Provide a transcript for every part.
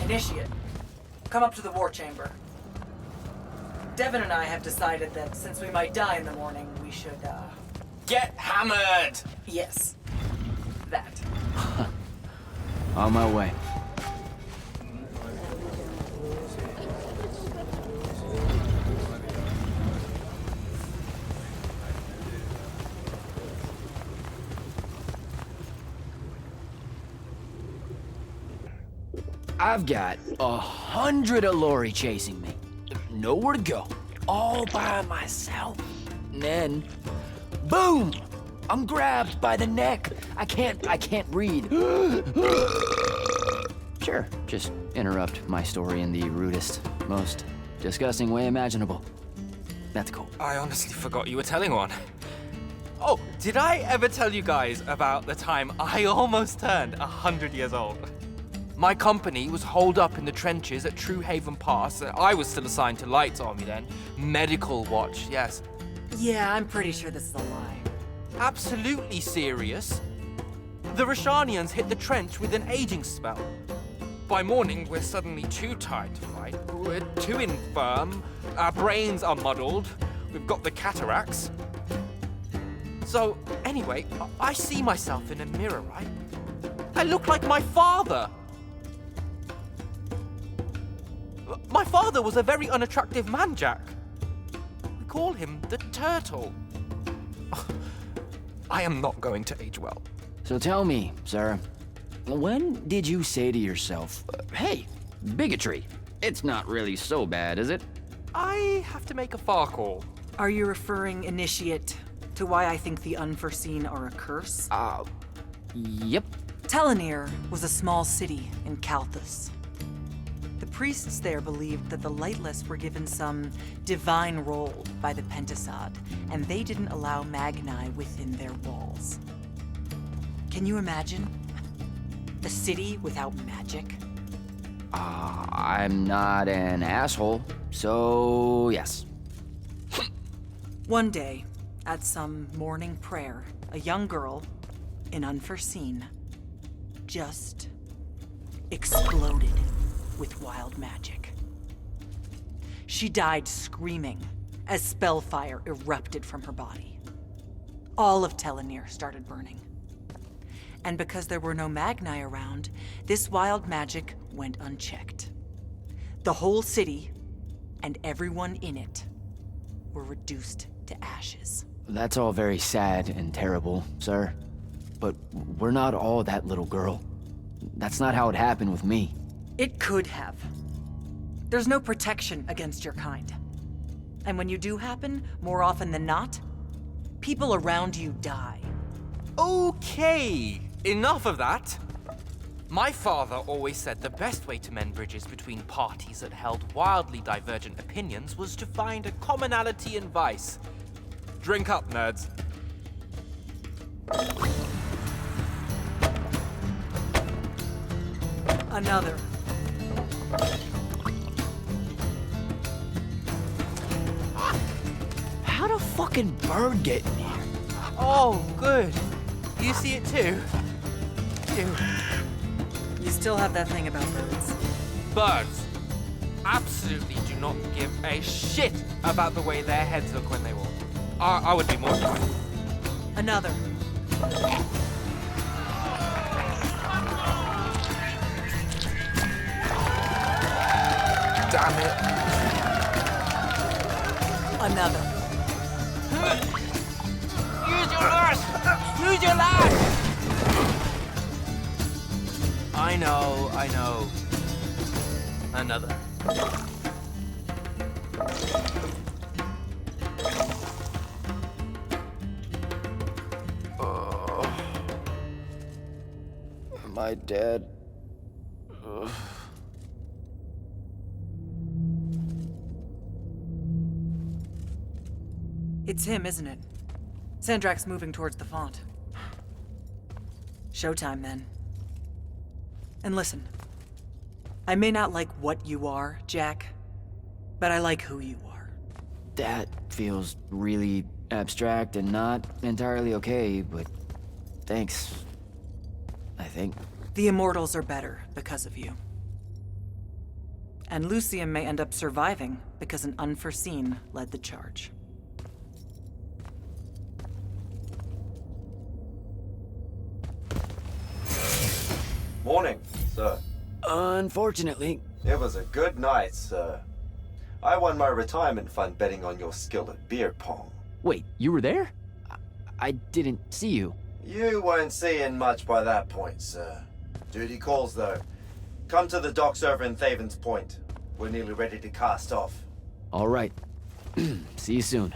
Initiate, come up to the war chamber. Devin and I have decided that since we might die in the morning, we should, Get hammered! Yes. That. On my way. I've got 100 Allori chasing me. Nowhere to go. All by myself. And then, boom! I'm grabbed by the neck. I can't breathe. Sure, just interrupt my story in the rudest, most disgusting way imaginable. That's cool. I honestly forgot you were telling one. Oh, did I ever tell you guys about the time I almost turned 100 years old? My company was holed up in the trenches at True Haven Pass. I was still assigned to Lights Army then. Medical watch, yes. Yeah, I'm pretty sure this is a lie. Absolutely serious. The Rashanians hit the trench with an aging spell. By morning, we're suddenly too tired to fight. We're too infirm. Our brains are muddled. We've got the cataracts. So, anyway, I see myself in a mirror, right? I look like my father. My father was a very unattractive man, Jack. We call him the Turtle. I am not going to age well. So tell me, Sarah, when did you say to yourself, hey, bigotry, it's not really so bad, is it? I have to make a far call. Are you referring, Initiate, to why I think the unforeseen are a curse? Yep. Telenir was a small city in Kalthus. The priests there believed that the Lightless were given some divine role by the Pentasod, and they didn't allow Magni within their walls. Can you imagine? A city without magic? I'm not an asshole, so yes. One day, at some morning prayer, a young girl, in Unforeseen, just exploded with wild magic. She died screaming as spellfire erupted from her body. All of Telenir started burning. And because there were no Magni around, this wild magic went unchecked. The whole city, and everyone in it, were reduced to ashes. That's all very sad and terrible, sir. But we're not all that little girl. That's not how it happened with me. It could have. There's no protection against your kind. And when you do happen, more often than not, people around you die. Okay, enough of that. My father always said the best way to mend bridges between parties that held wildly divergent opinions was to find a commonality in vice. Drink up, nerds. Another. How'd a fucking bird get in here? Oh, good. You see it too? Ew. You still have that thing about birds. Birds absolutely do not give a shit about the way their heads look when they walk. I would be mortified. Another. Damn it. Another. Use your lash! Use your lash! I know. Another. Am I dead? Ugh. It's him, isn't it? Sandrak's moving towards the font. Showtime, then. And listen, I may not like what you are, Jack, but I like who you are. That feels really abstract and not entirely okay, but thanks. I think. The Immortals are better because of you. And Lucium may end up surviving because an unforeseen led the charge. Morning, sir. Unfortunately, It was a good night, sir. I won my retirement fund betting on your skill at beer pong. wait, you were there? I didn't see you. You weren't seeing much by that point, sir. Duty calls, though. Come to the docks over in Thaven's Point. We're nearly ready to cast off. All right. See you soon.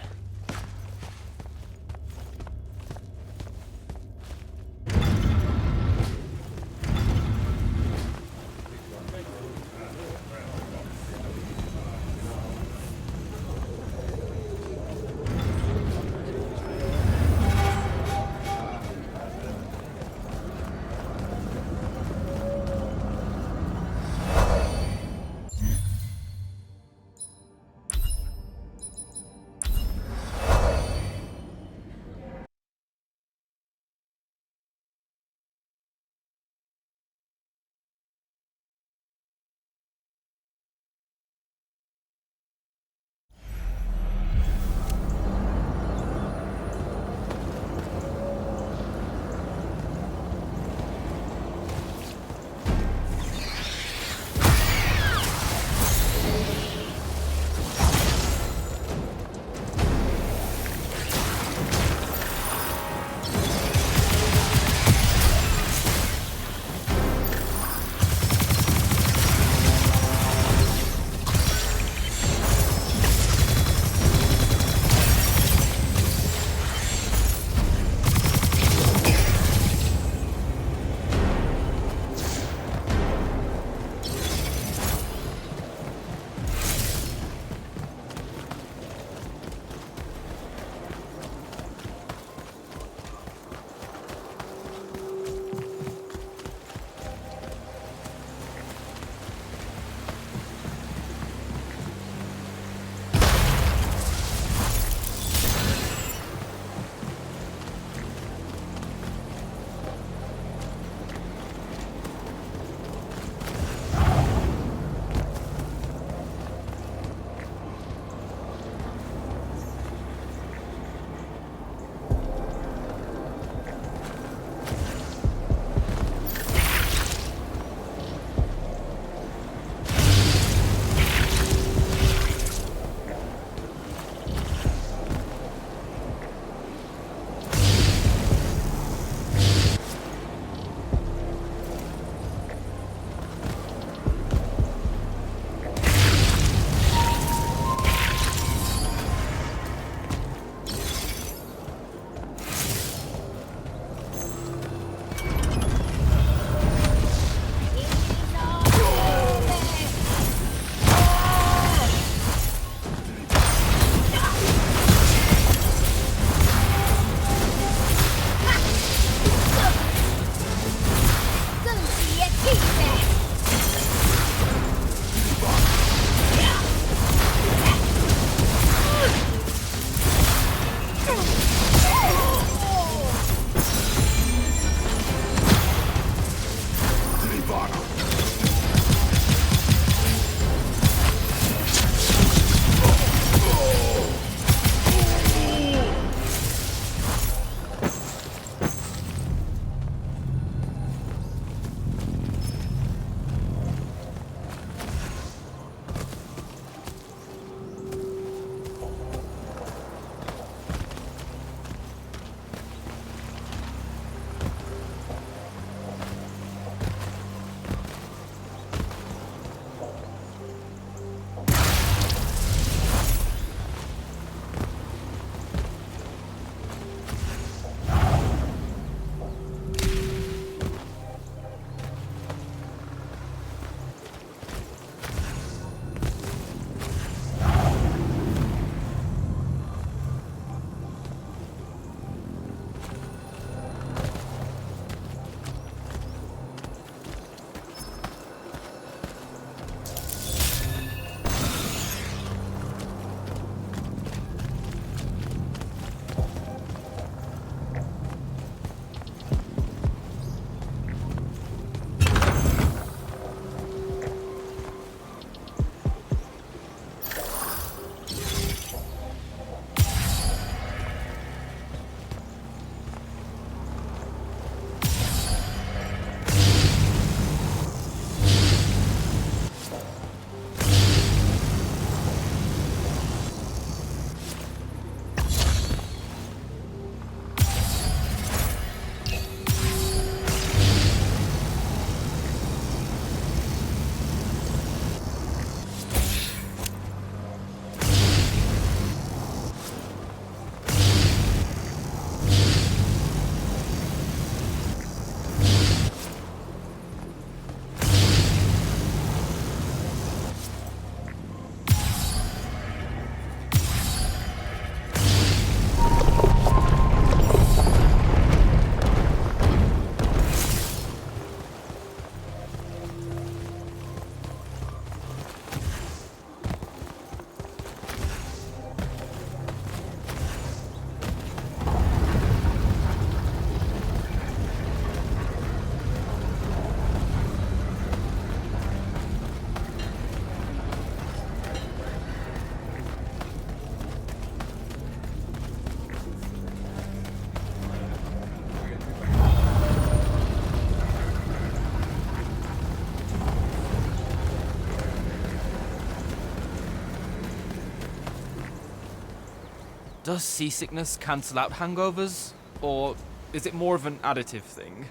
Does seasickness cancel out hangovers? Or is it more of an additive thing?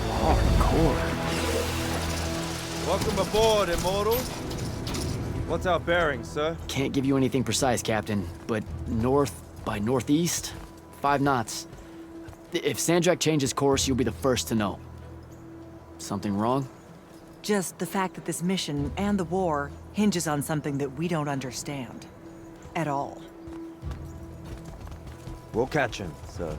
Hardcore. Welcome aboard, Immortals. What's our bearing, sir? Can't give you anything precise, Captain, but north by northeast, 5 knots. If Sandrak changes course, you'll be the first to know. Something wrong? Just the fact that this mission and the war hinges on something that we don't understand. At all. We'll catch him, sir.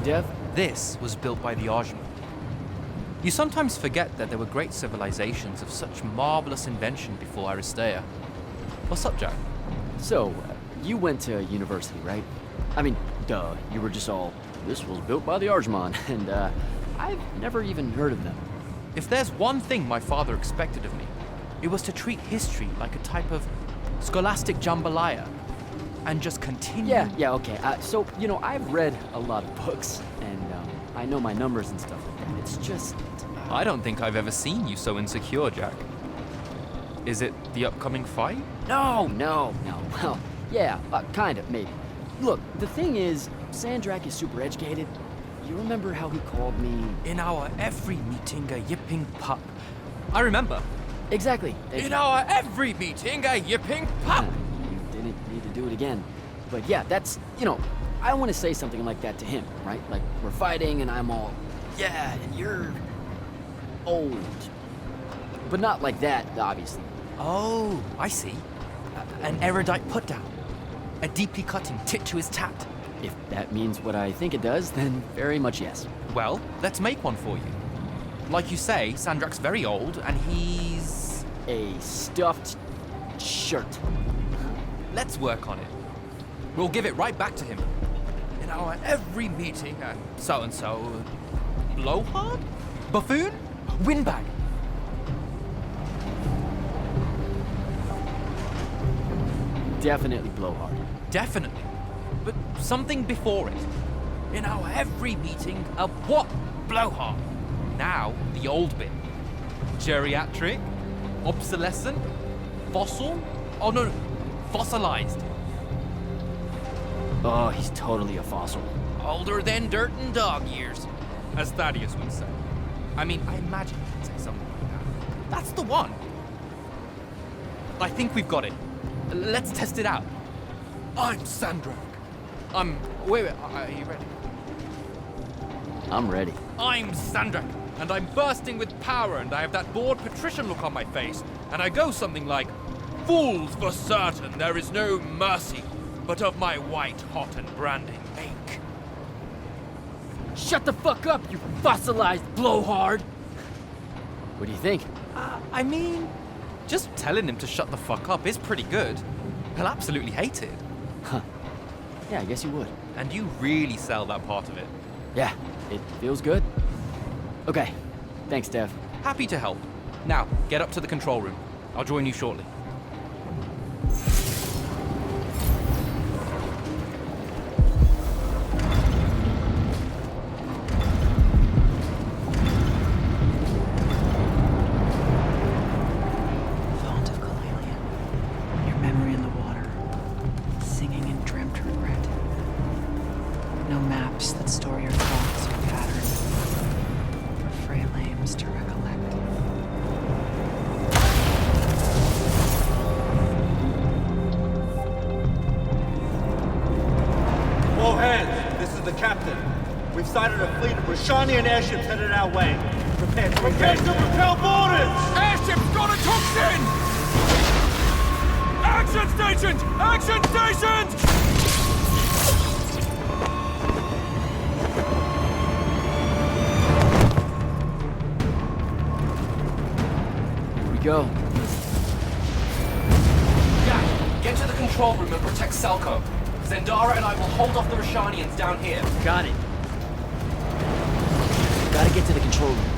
Dev? This was built by the Aveum. You sometimes forget that there were great civilizations of such marvelous invention before Aristea. What's up, Jack? So, you went to university, right? I mean, duh, you were just all, this was built by the Arjman, and I've never even heard of them. If there's one thing my father expected of me, it was to treat history like a type of scholastic jambalaya, and just continue. Yeah, okay. So, you know, I've read a lot of books, and I know my numbers and stuff like that. It's just... I don't think I've ever seen you so insecure, Jack. Is it the upcoming fight? No. Well, yeah, kind of, maybe. Look, the thing is, Sandrak is super educated. You remember how he called me... In our every meeting, a yipping pup. I remember. Exactly. In our every meeting, a yipping pup! You didn't need to do it again. But yeah, that's, you know, I want to say something like that to him, right? Like, we're fighting and I'm all, yeah, and you're old. But not like that, obviously. Oh, I see. An erudite put-down. A deeply cutting tit to his tat. If that means what I think it does, then very much yes. Well, let's make one for you. Like you say, Sandrak's very old, and he's... A stuffed shirt. Let's work on it. We'll give it right back to him. In our every meeting, so-and-so... Blowhard? Buffoon? Windbag? Definitely blowhard. Definitely. But something before it. In our every meeting, a what? Blowhard. Now, the old bit. Geriatric? Obsolescent? Fossil? Oh no, fossilized. Oh, he's totally a fossil. Older than dirt and dog years, as Thaddeus would say. I mean, I imagine he'd say something like that. That's the one. I think we've got it. Let's test it out. I'm Sandrak. Wait, are you ready? I'm ready. I'm Sandrak, and I'm bursting with power, and I have that bored patrician look on my face, and I go something like, "Fools, for certain, there is no mercy, but of my white hot and branding make." Shut the fuck up, you fossilized blowhard! What do you think? I mean, just telling him to shut the fuck up is pretty good. He'll absolutely hate it. Huh. Yeah, I guess you would. And you really sell that part of it. Yeah, it feels good. Okay, thanks, Dev. Happy to help. Now, get up to the control room. I'll join you shortly. Font of Kalalion. Your memory in the water. Singing in dreamt regret. No maps that store your thoughts or patterns. For frail aims to recollect. All hands, this is the captain. We've sighted a fleet of Rashanian airships headed our way. Prepare to engage. to repel boarders! Airship's got a toxin! Action stations! Action stations! Here we go. Yeah, get to the control room and protect Selko. Zendara and I will hold off the Roshanians down here. Got it. Gotta get to the control room.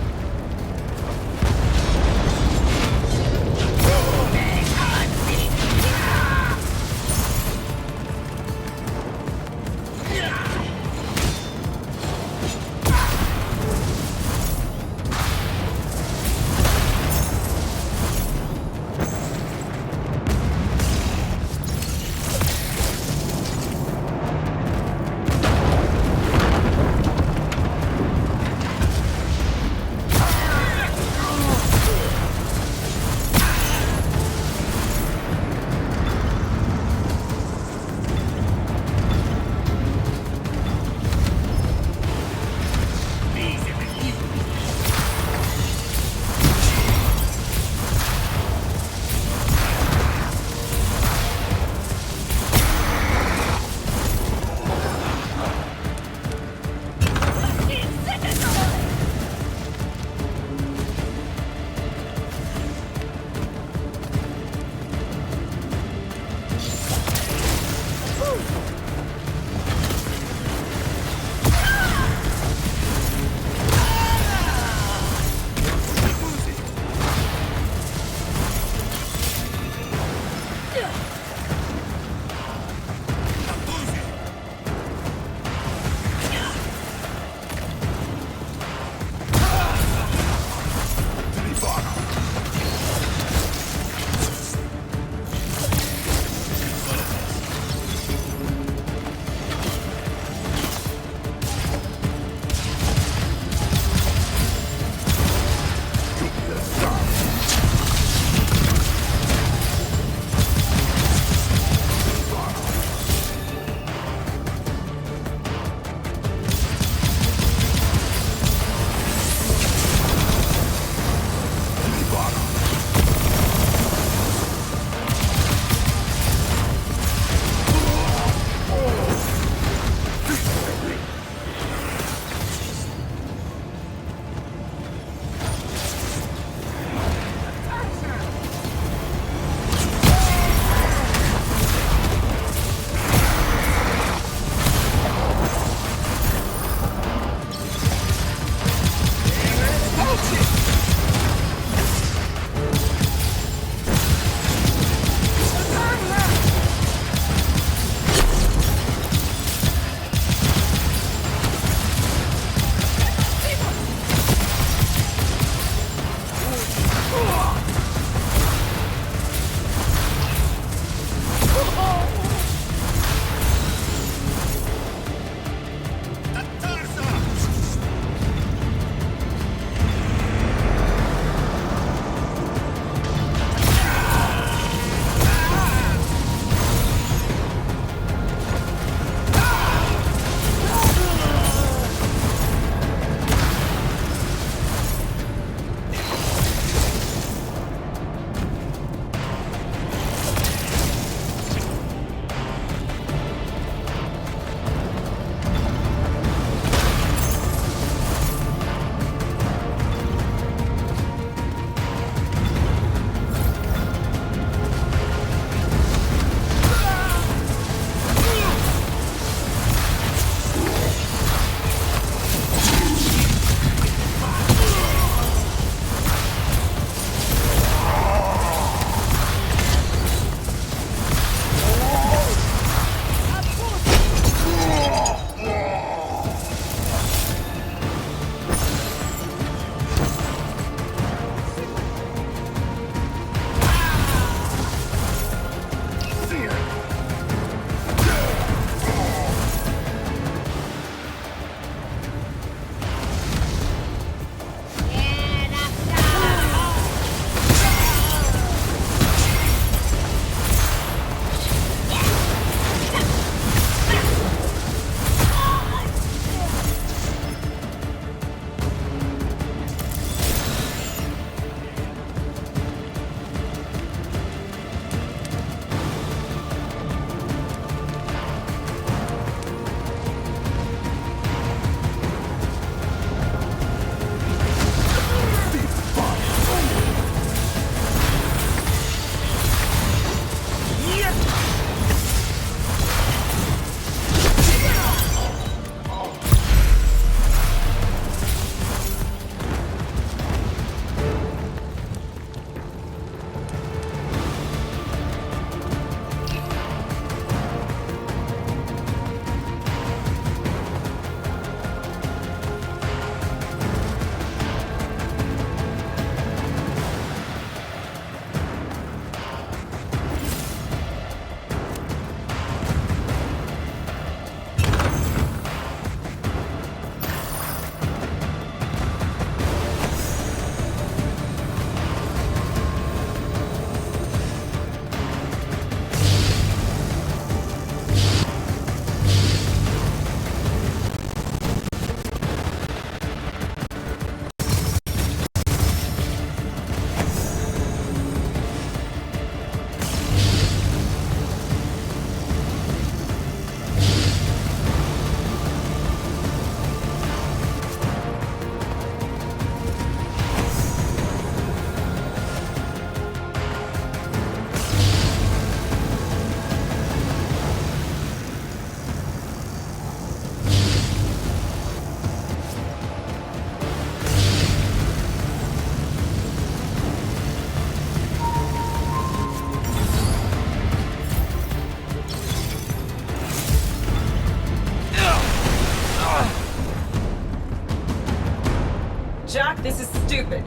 stupid.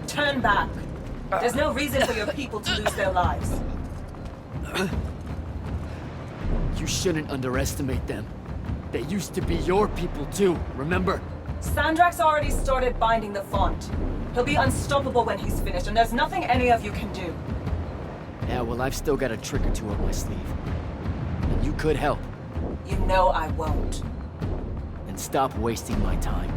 Turn back. There's no reason for your people to lose their lives. You shouldn't underestimate them. They used to be your people too, remember? Sandrak's already started binding the font. He'll be unstoppable when he's finished, and there's nothing any of you can do. Yeah, well, I've still got a trick or two up my sleeve. And you could help. You know I won't. And stop wasting my time.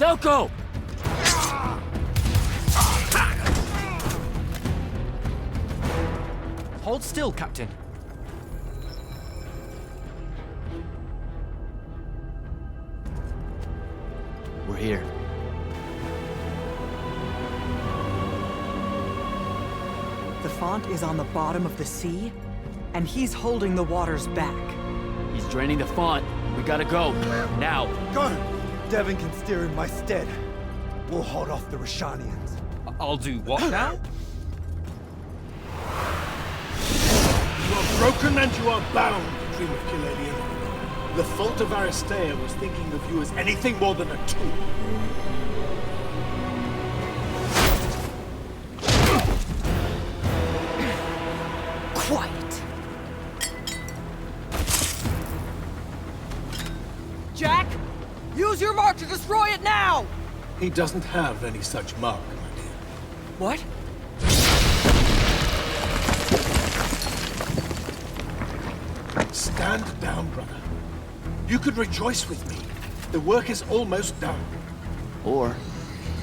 Selko! Hold still, Captain. We're here. The font is on the bottom of the sea, and he's holding the waters back. He's draining the font. We gotta go. Now. Go! Devin can steer in my stead. We'll hold off the Rashanians. I'll do what now? You are broken and you are bound, Dream of Kilalian. The fault of Aristea was thinking of you as anything more than a tool. Quiet. Jack, use your mark to destroy it now! He doesn't have any such mark, my dear. What? Stand down, brother. You could rejoice with me. The work is almost done. Or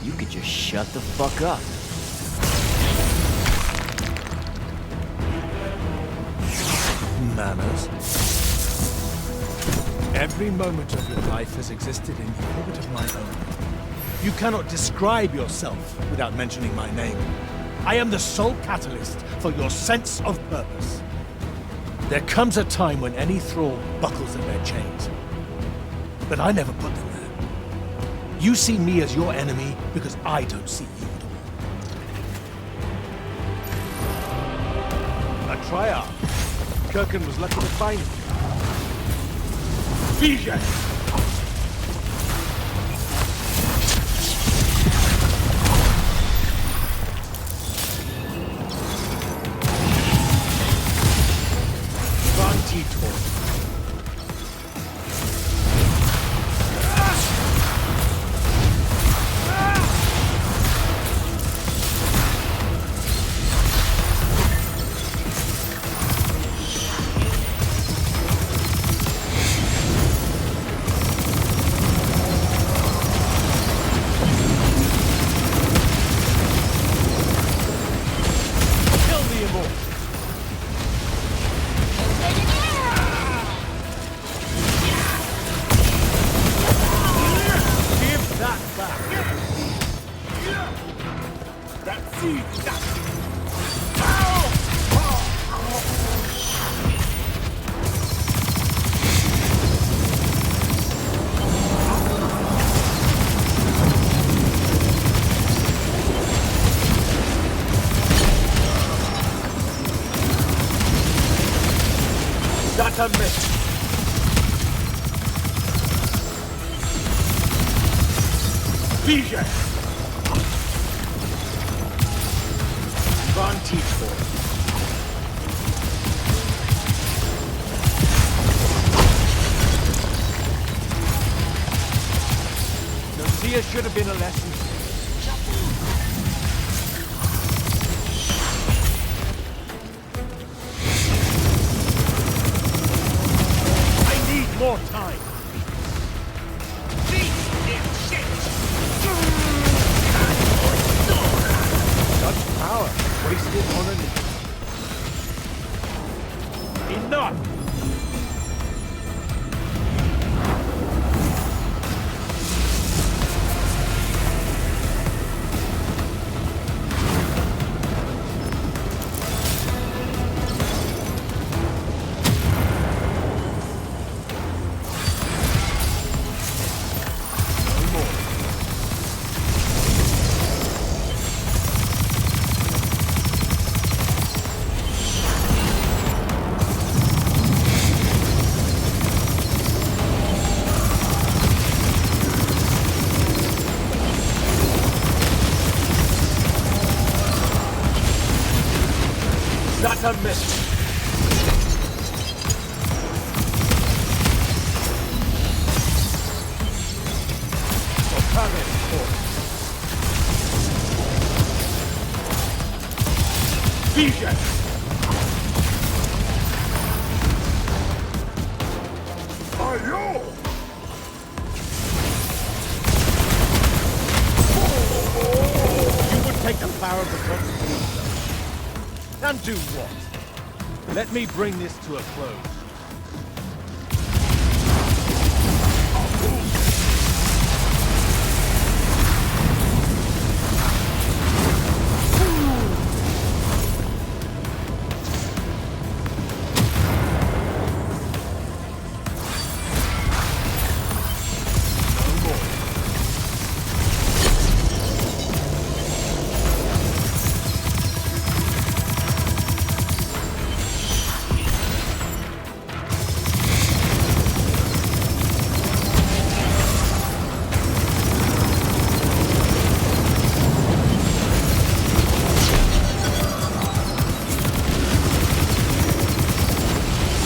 you could just shut the fuck up. Manners. Every moment of your life has existed in the orbit of my own. You cannot describe yourself without mentioning my name. I am the sole catalyst for your sense of purpose. There comes a time when any thrall buckles in their chains. But I never put them there. You see me as your enemy because I don't see you at all. A triarch. Kirkin was lucky to find you. Vijay! That's a miss. Vision. Vantage point. Notia should have been a lesson. I need more time. Such power wasted on an... Enough! That's a miss. Vision. Ayo! You would take the power of the Constitution. And do what? Let me bring this to a close.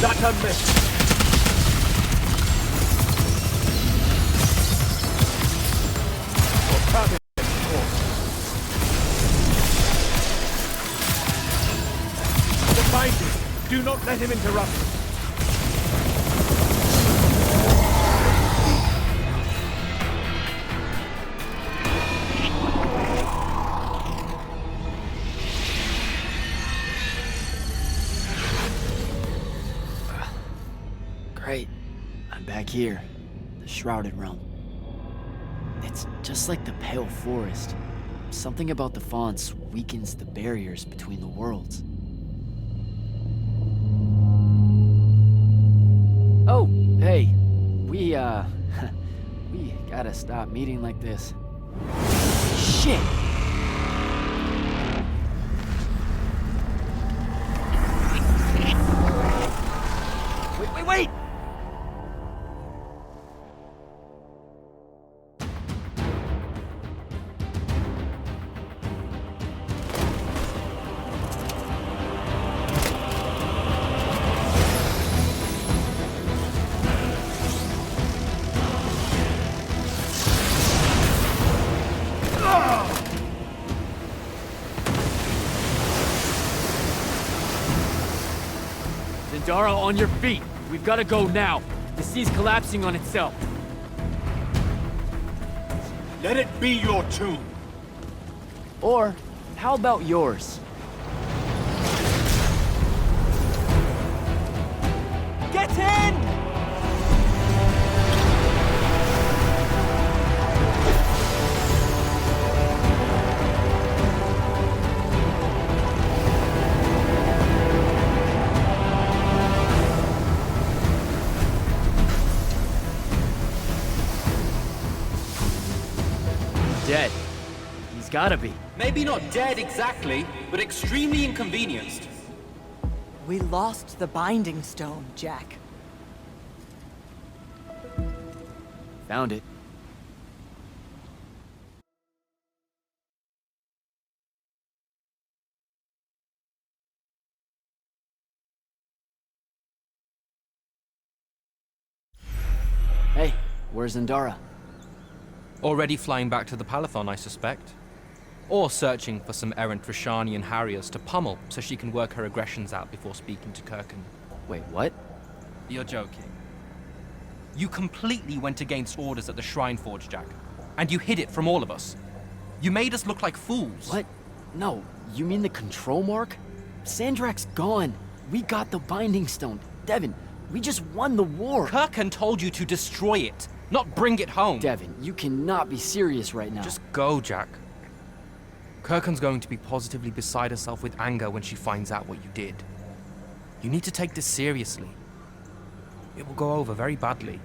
That's a miss. Define him. Do not let him interrupt. Great. I'm back here. The Shrouded Realm. It's just like the Pale Forest. Something about the fonts weakens the barriers between the worlds. Oh, hey. We gotta stop meeting like this. Shit! Wait! Zendara, on your feet! We've gotta go now! The sea's collapsing on itself! Let it be your tomb. Or, how about yours? Get in! Dead. He's gotta be. Maybe not dead exactly, but extremely inconvenienced. We lost the Binding Stone, Jack. Found it. Hey, where's Zendara? Already flying back to the Palathon, I suspect. Or searching for some errant Rashanian Harriers to pummel so she can work her aggressions out before speaking to Kirkan. Wait, what? You're joking. You completely went against orders at the Shrine Forge, Jack. And you hid it from all of us. You made us look like fools. What? No, you mean the control mark? Sandrak's gone. We got the Binding Stone. Devin, we just won the war. Kirkan told you to destroy it, not bring it home. Devin, you cannot be serious right now. Just go, Jack. Kirkan's going to be positively beside herself with anger when she finds out what you did. You need to take this seriously. It will go over very badly.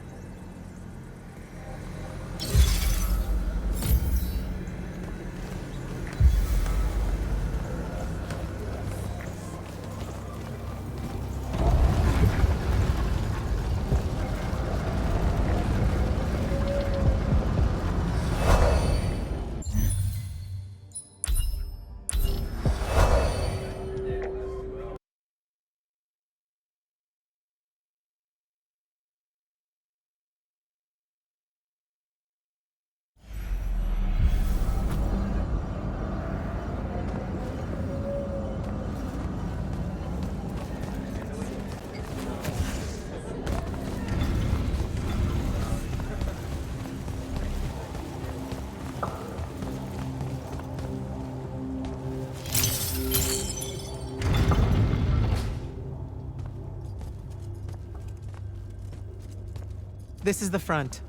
This is the front.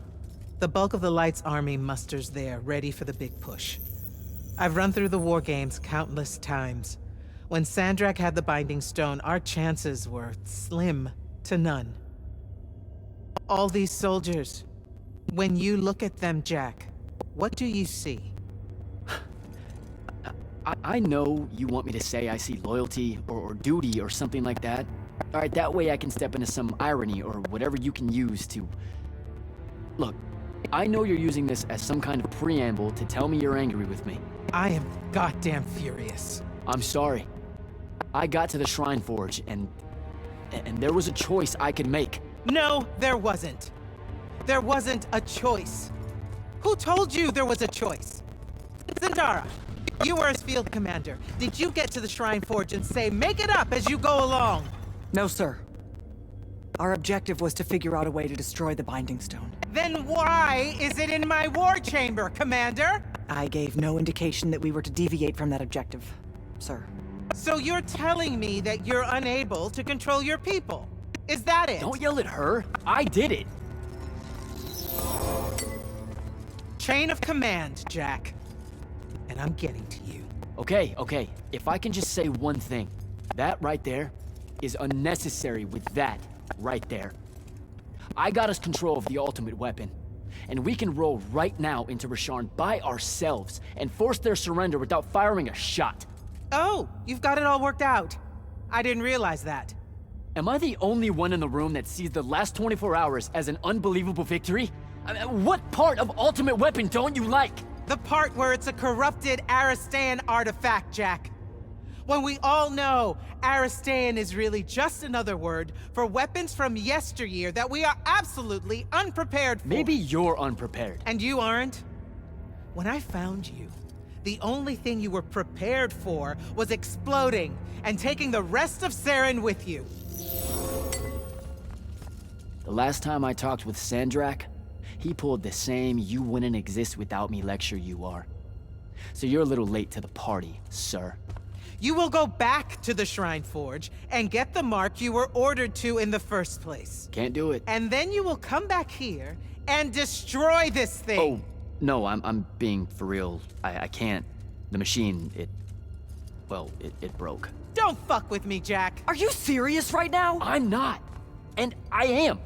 The bulk of the Light's army musters there, ready for the big push. I've run through the war games countless times. When Sandrak had the Binding Stone, our chances were slim to none. All these soldiers, when you look at them, Jack, what do you see? I know you want me to say I see loyalty or duty or something like that. All right, that way I can step into some irony or whatever you can use to... Look, I know you're using this as some kind of preamble to tell me you're angry with me. I am goddamn furious. I'm sorry. I got to the Shrine Forge and there was a choice I could make. No, there wasn't. There wasn't a choice. Who told you there was a choice? Zendara, you were as field commander. Did you get to the Shrine Forge and say, make it up as you go along? No, sir. Our objective was to figure out a way to destroy the Binding Stone. Then why is it in my war chamber, Commander? I gave no indication that we were to deviate from that objective, sir. So you're telling me that you're unable to control your people? Is that it? Don't yell at her. I did it. Chain of command, Jack. And I'm getting to you. Okay. If I can just say one thing. That right there is unnecessary with that right there. I got us control of the ultimate weapon. And we can roll right now into Rasharn by ourselves and force their surrender without firing a shot. Oh, you've got it all worked out. I didn't realize that. Am I the only one in the room that sees the last 24 hours as an unbelievable victory? I mean, what part of Ultimate Weapon don't you like? The part where it's a corrupted Aristean artifact, Jack. When we all know Aristean is really just another word for weapons from yesteryear that we are absolutely unprepared for. Maybe you're unprepared. And you aren't? When I found you, the only thing you were prepared for was exploding and taking the rest of Saren with you. The last time I talked with Sandrak, he pulled the same "you wouldn't exist without me" lecture you are. So you're a little late to the party, sir. You will go back to the Shrine Forge and get the mark you were ordered to in the first place. Can't do it. And then you will come back here and destroy this thing. Oh, no, I'm being for real. I can't. The machine, it broke. Don't fuck with me, Jack. Are you serious right now? I'm not. And I am.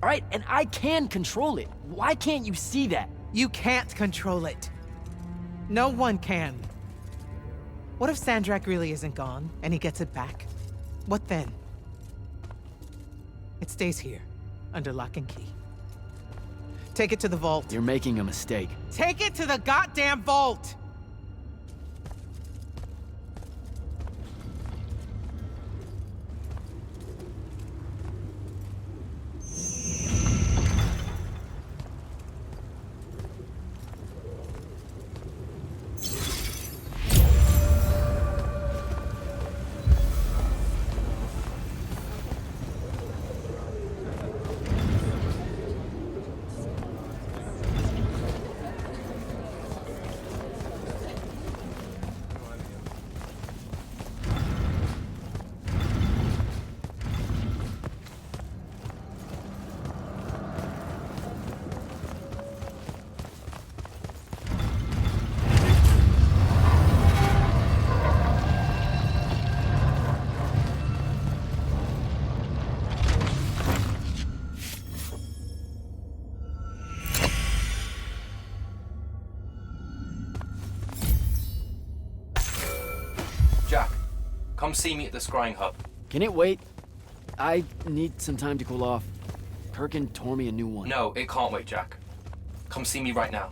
All right, and I can control it. Why can't you see that? You can't control it. No one can. What if Sandrak really isn't gone, and he gets it back? What then? It stays here, under lock and key. Take it to the vault. You're making a mistake. Take it to the goddamn vault! Jack, come see me at the scrying hub. Can it wait? I need some time to cool off. Kirkin tore me a new one. No, it can't wait, Jack. Come see me right now.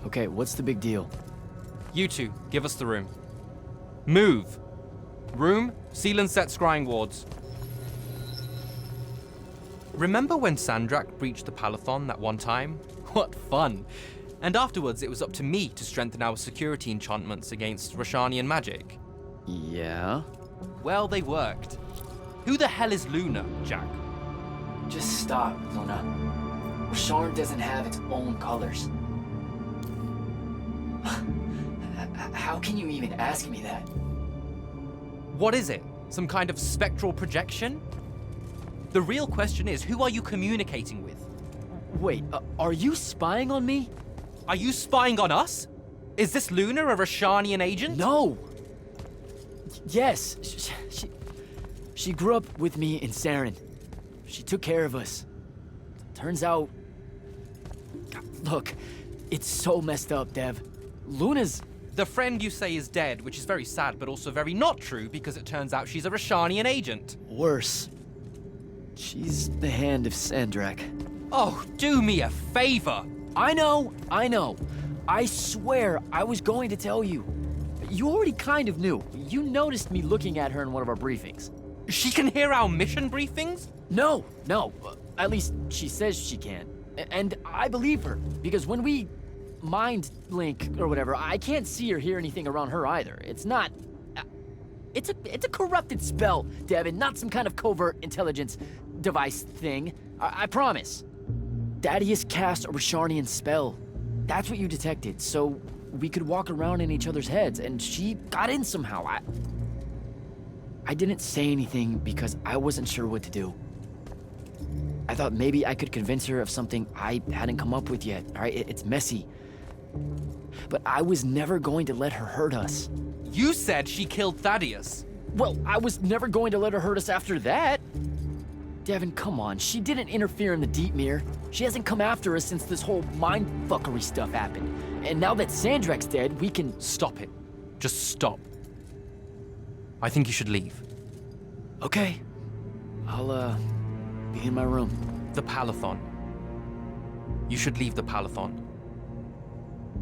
Okay, what's the big deal? You two, give us the room. Move! Room, seal and set scrying wards. Remember when Sandrak breached the Palathon that one time? What fun! And afterwards, it was up to me to strengthen our security enchantments against Roshanian magic. Yeah? Well, they worked. Who the hell is Luna, Jack? Just stop, Luna. Rosharn doesn't have its own colors. How can you even ask me that? What is it? Some kind of spectral projection? The real question is, who are you communicating with? Wait, are you spying on me? Are you spying on us? Is this Luna a Roshanian agent? No! Yes, she grew up with me in Saren. She took care of us. Turns out... Look, it's so messed up, Dev. Luna's... The friend you say is dead, which is very sad, but also very not true, because it turns out she's a Roshanian agent. Worse. She's the hand of Sandrak. Oh, do me a favor! I know. I swear I was going to tell you. You already kind of knew. You noticed me looking at her in one of our briefings. She can hear our mission briefings? No. At least she says she can. And I believe her, because when we mind link or whatever, I can't see or hear anything around her either. It's not... It's a corrupted spell, Devin, not some kind of covert intelligence device thing. I promise. Thaddeus cast a Rosharnian spell. That's what you detected, so we could walk around in each other's heads, and she got in somehow. I didn't say anything because I wasn't sure what to do. I thought maybe I could convince her of something I hadn't come up with yet, all right? It's messy. But I was never going to let her hurt us. You said she killed Thaddeus. Well, I was never going to let her hurt us after that. Devin, come on. She didn't interfere in the Deep Mirror. She hasn't come after us since this whole mindfuckery stuff happened. And now that Sandrak's dead, we can... Stop it. Just stop. I think you should leave. Okay. I'll, be in my room. The Palathon. You should leave the Palathon.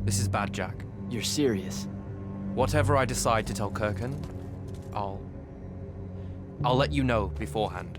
This is bad, Jack. You're serious? Whatever I decide to tell Kirkin, I'll let you know beforehand.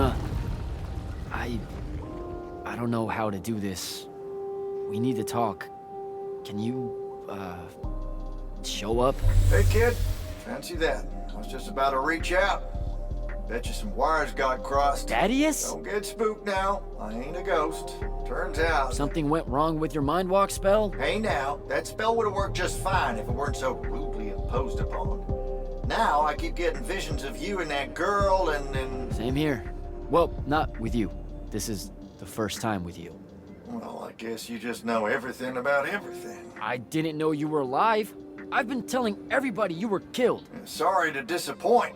Luna, I don't know how to do this. We need to talk. Can you, show up? Hey, kid. Fancy that. I was just about to reach out. Bet you some wires got crossed. Thaddeus? Don't get spooked now. I ain't a ghost. Turns out... Something went wrong with your mind walk spell? Hey now, that spell would have worked just fine if it weren't so rudely imposed upon. Now I keep getting visions of you and that girl and... Same here. Well, not with you. This is the first time with you. Well, I guess you just know everything about everything. I didn't know you were alive. I've been telling everybody you were killed. Sorry to disappoint.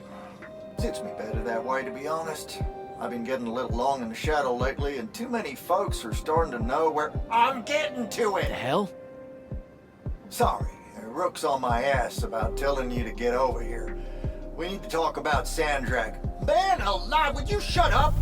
Suits me better that way, to be honest. I've been getting a little long in the shadow lately, and too many folks are starting to know where I'm getting to it. The hell? Sorry, Rook's on my ass about telling you to get over here. We need to talk about Sandrak. Man alive, would you shut up?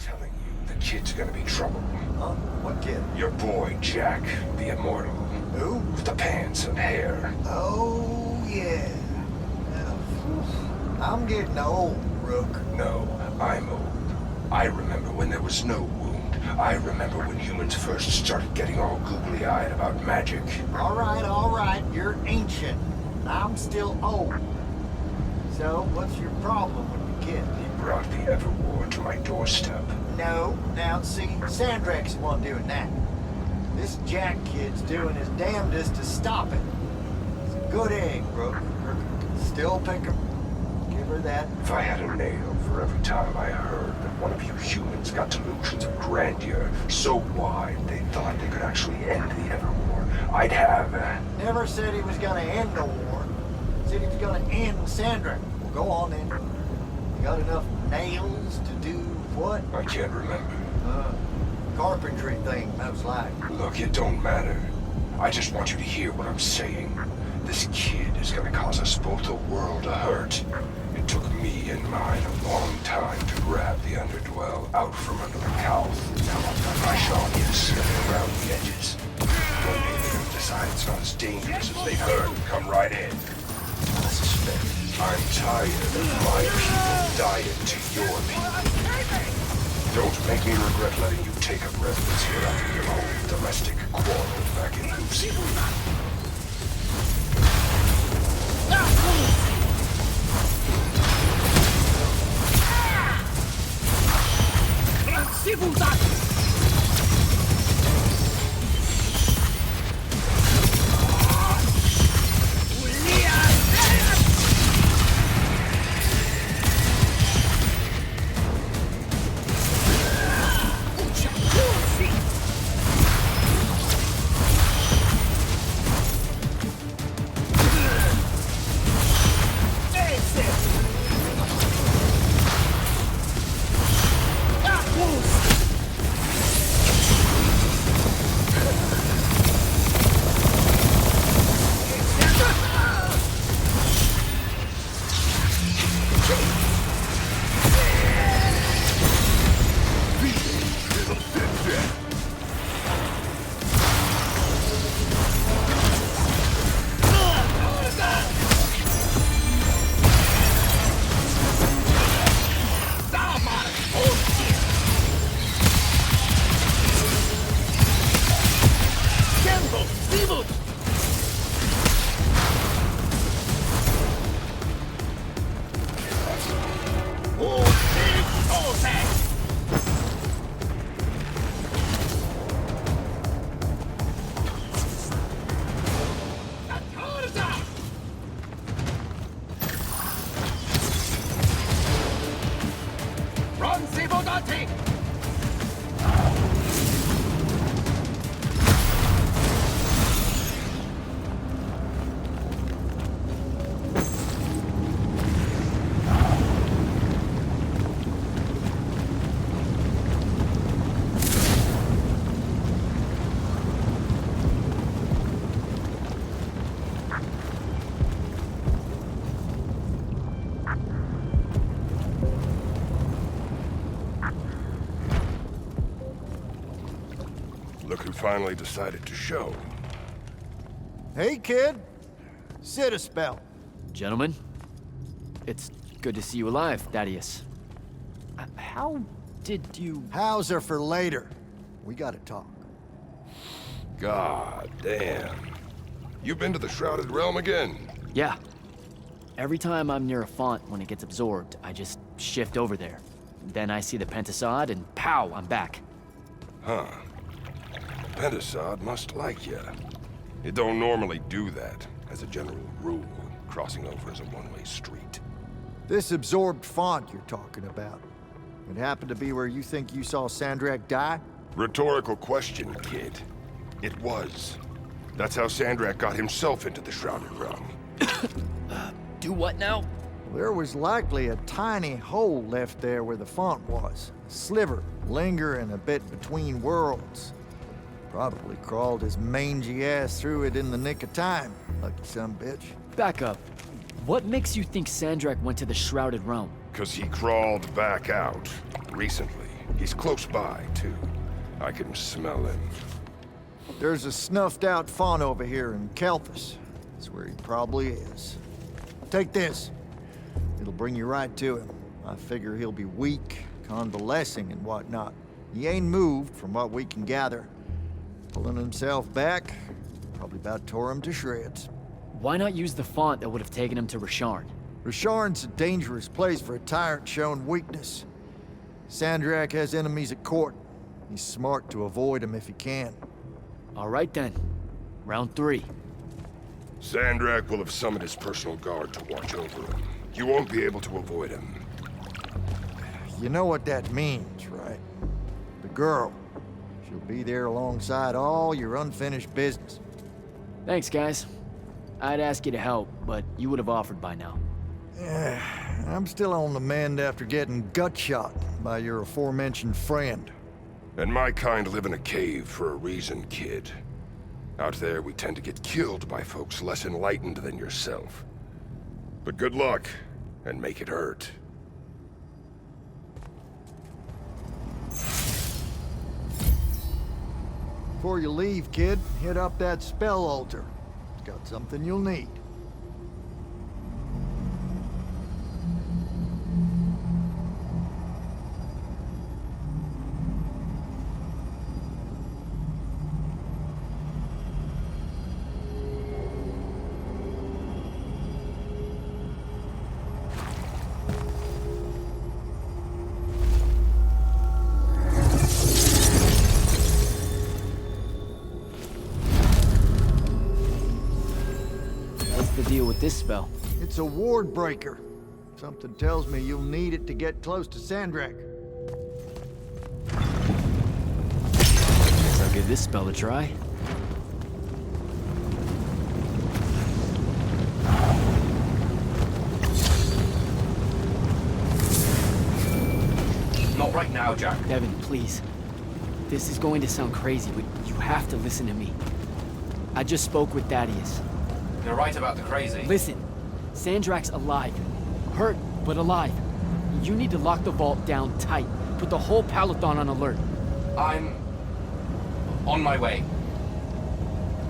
Telling you, the kid's gonna be trouble. Huh? What kid? Your boy, Jack, the Immortal. Who? With the pants and hair. Oh, yeah. I'm getting old, Rook. No, I'm old. I remember when there was no wound. I remember when humans first started getting all googly-eyed about magic. All right. You're ancient. I'm still old. So, what's your problem with the kid? He brought the Everwar to my doorstep. No. Now, see, Sandrak's the one doing that. This Jack kid's doing his damnedest to stop it. He's a good egg, Rook. Still pick him. Give her that. If I had a nail for every time I heard that one of you humans got delusions of grandeur so wide they thought they could actually end the Everwar, I'd have... Never said he was gonna end the war. Said he was gonna end Sandrak. Well, go on then. You got enough nails to do what? I can't remember. Carpentry thing, most likely. Look, it don't matter. I just want you to hear what I'm saying. This kid is gonna cause us both a world of hurt. It took me and mine a long time to grab the Underdwell out from under the cowl. Now I've got my Shawnians sniffing around the edges. One day they're gonna decide it's not as dangerous as they've heard and come right in. I suspect I'm tired of my people dying to your people. Don't make me regret letting you take up residence here after your whole domestic quarrel back in Lucy. Look who finally decided to show. Hey, kid. Sit a spell. Gentlemen, it's good to see you alive, Thaddeus. How did you... How's are for later. We gotta talk. God damn. You been to the Shrouded Realm again? Yeah. Every time I'm near a font when it gets absorbed, I just shift over there. Then I see the Pentasod, and pow, I'm back. Huh. Pentasod must like ya. It don't normally do that, as a general rule. Crossing over is a one-way street. This absorbed font you're talking about. It happened to be where you think you saw Sandrak die? Rhetorical question, kid. It was. That's how Sandrak got himself into the Shrouded Realm. Do what now? There was likely a tiny hole left there where the font was. A sliver, lingering a bit between worlds. Probably crawled his mangy ass through it in the nick of time. Lucky son bitch. Back up. What makes you think Sandrak went to the Shrouded Realm? 'Cause he crawled back out. Recently. He's close by, too. I can smell him. There's a snuffed out font over here in Kelthus. That's where he probably is. Take this. It'll bring you right to him. I figure he'll be weak, convalescing and whatnot. He ain't moved, from what we can gather. Pulling himself back, probably about tore him to shreds. Why not use the font that would have taken him to Rasharn? Rasharn's a dangerous place for a tyrant showing weakness. Sandrak has enemies at court. He's smart to avoid them if he can. All right then. Round 3. Sandrak will have summoned his personal guard to watch over him. You won't be able to avoid him. You know what that means, right? The girl. She'll be there alongside all your unfinished business. Thanks, guys. I'd ask you to help, but you would have offered by now. I'm still on the mend after getting gut-shot by your aforementioned friend. And my kind live in a cave for a reason, kid. Out there, we tend to get killed by folks less enlightened than yourself. But good luck, and make it hurt. Before you leave, kid, hit up that spell altar. It's got something you'll need. Deal with this spell. It's a ward breaker. Something tells me you'll need it to get close to Sandrak. Guess I'll give this spell a try. Not right now, Jack. Devin, please. This is going to sound crazy, but you have to listen to me. I just spoke with Thaddeus. You're right about the crazy. Listen, Sandrak's alive. Hurt, but alive. You need to lock the vault down tight. Put the whole Palathon on alert. I'm... on my way.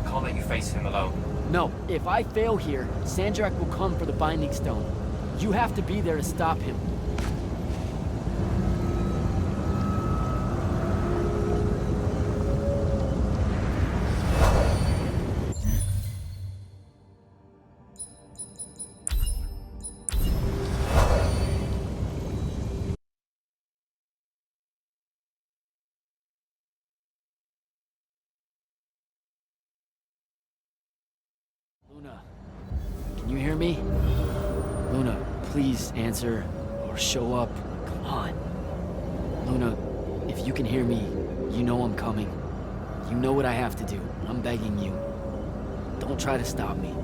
Can't let you face him alone. No, if I fail here, Sandrak will come for the Binding Stone. You have to be there to stop him. Luna, can you hear me? Luna, please answer or show up. Come on. Luna, if you can hear me, you know I'm coming. You know what I have to do. I'm begging you. Don't try to stop me.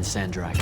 Sandrak.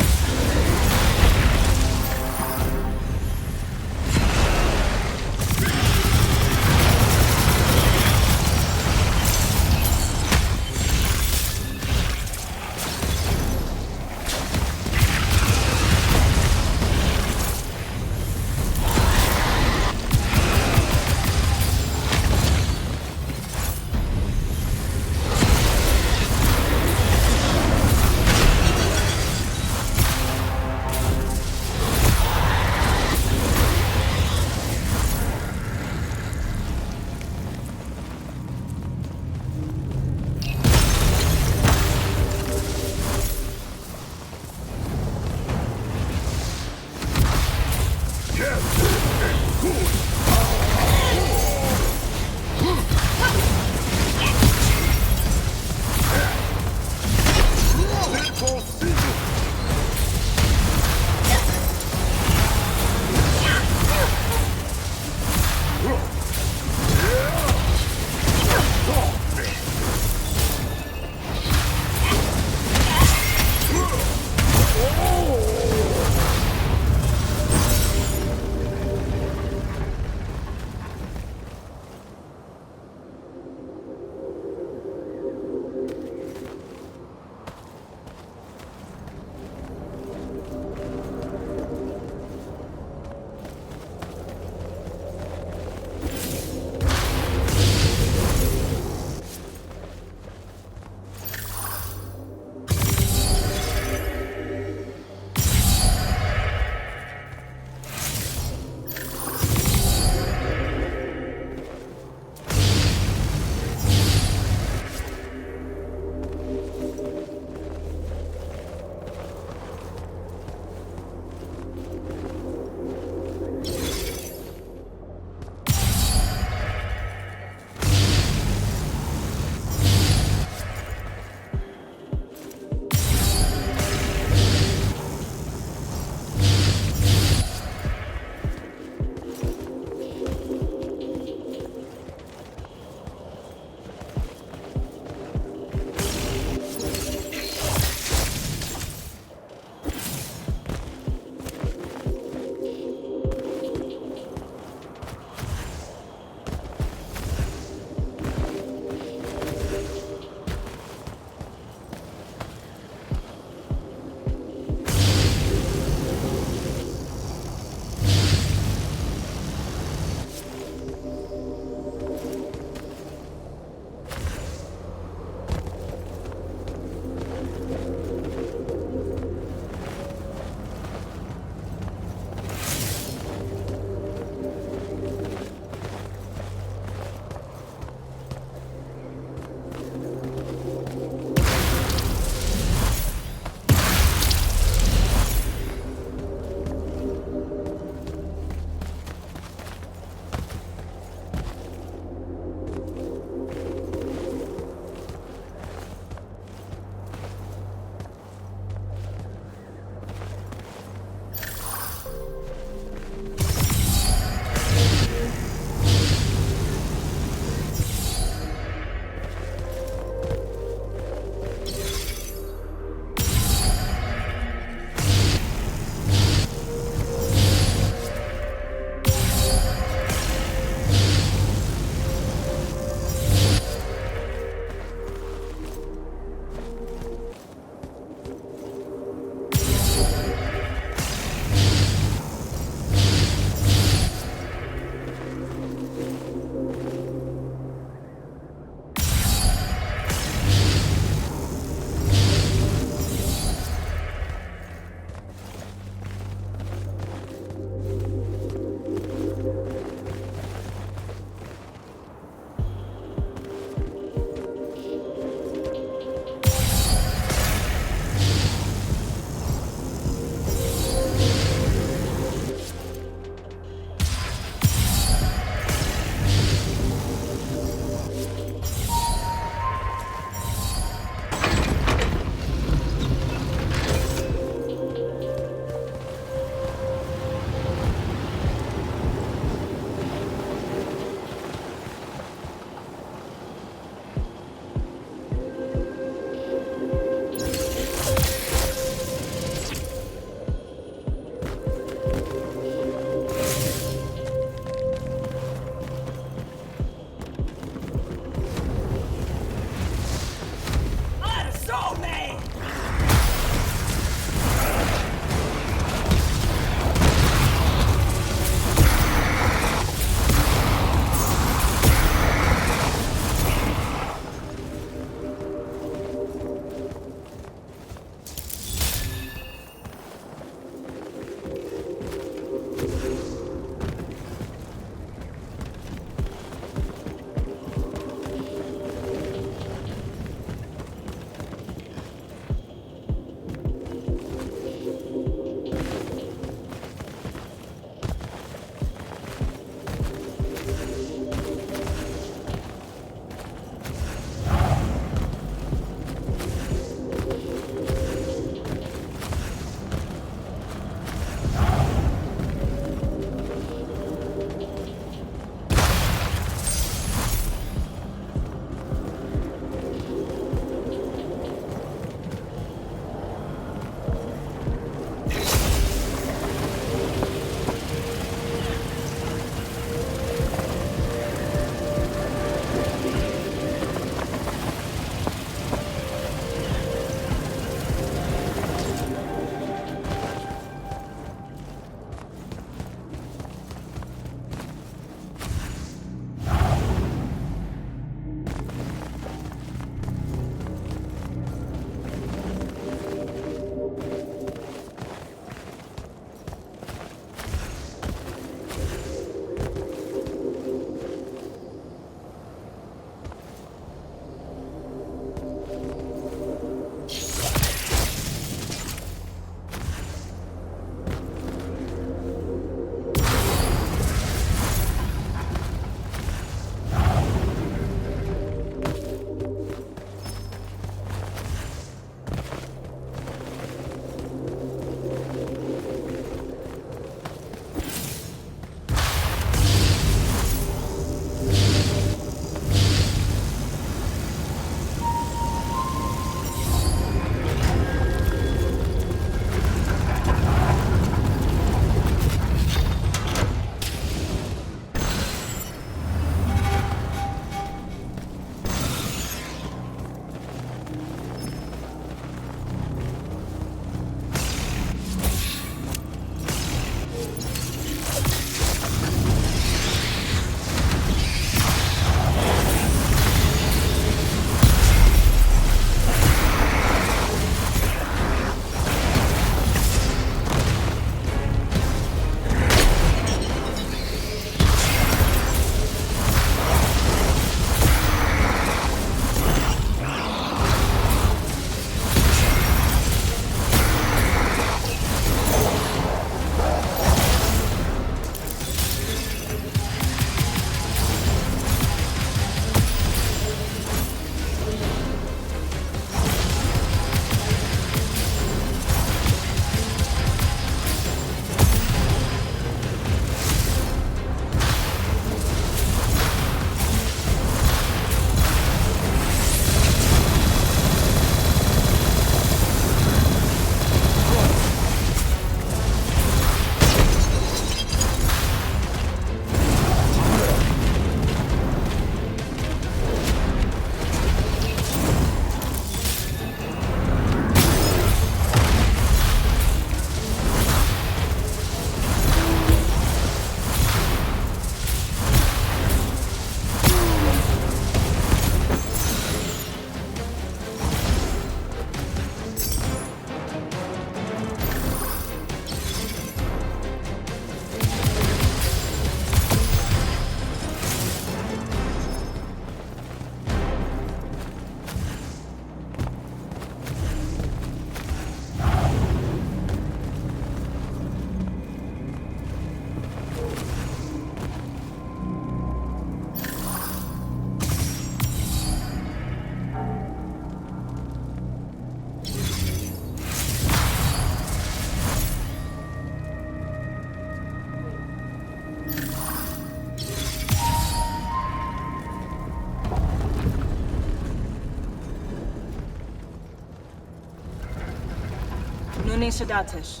Nuni Shadatish.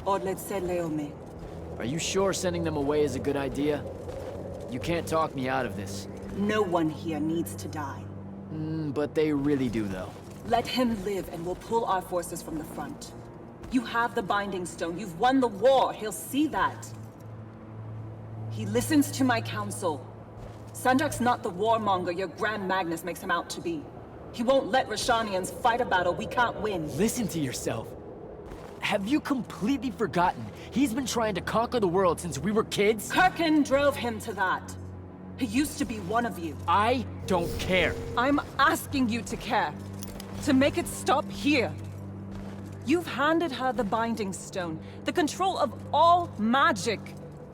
Odlet said Leome. Are you sure sending them away is a good idea? You can't talk me out of this. No one here needs to die. But they really do, though. Let him live and we'll pull our forces from the front. You have the Binding Stone. You've won the war. He'll see that. He listens to my counsel. Sandrak's not the warmonger your Grand Magnus makes him out to be. He won't let Rashanians fight a battle we can't win. Listen to yourself. Have you completely forgotten? He's been trying to conquer the world since we were kids? Kirkin drove him to that. He used to be one of you. I don't care. I'm asking you to care. To make it stop here. You've handed her the Binding Stone, the control of all magic.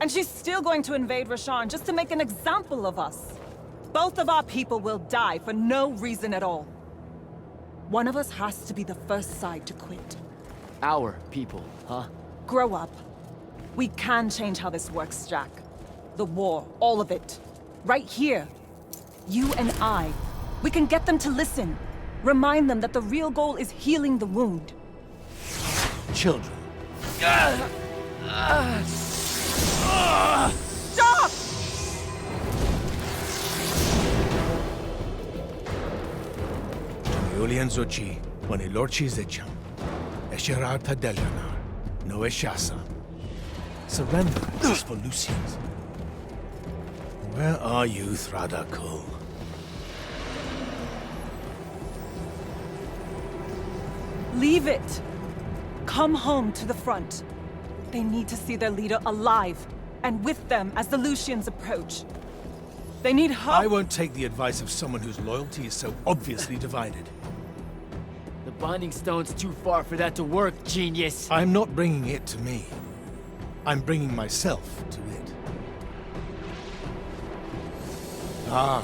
And she's still going to invade Rasharn just to make an example of us. Both of our people will die for no reason at all. One of us has to be the first side to quit. Our people, huh? Grow up. We can change how this works, Jack. The war, all of it. Right here. You and I. We can get them to listen. Remind them that the real goal is healing the wound. Children. Stop! Julian Zochi, when Lorchi Zecham, Esherar Tadelianar, no Eshasa. Surrender is for Lucians. Where are you, Thradakul? Leave it. Come home to the front. They need to see their leader alive, and with them as the Lucians approach. They need help. I won't take the advice of someone whose loyalty is so obviously divided. The Binding Stone's too far for that to work, genius. I'm not bringing it to me. I'm bringing myself to it. Ah,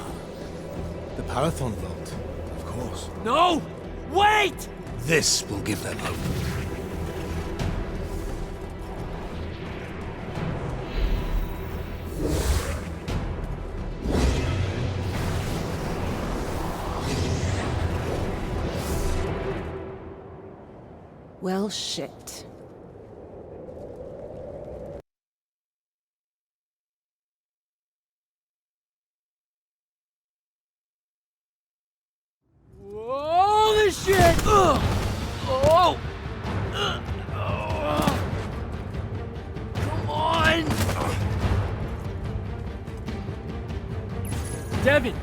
the Parathon Vault, of course. No! Wait! This will give them hope. Well, shit. Holy shit! Ugh. Oh! Come on! Devin!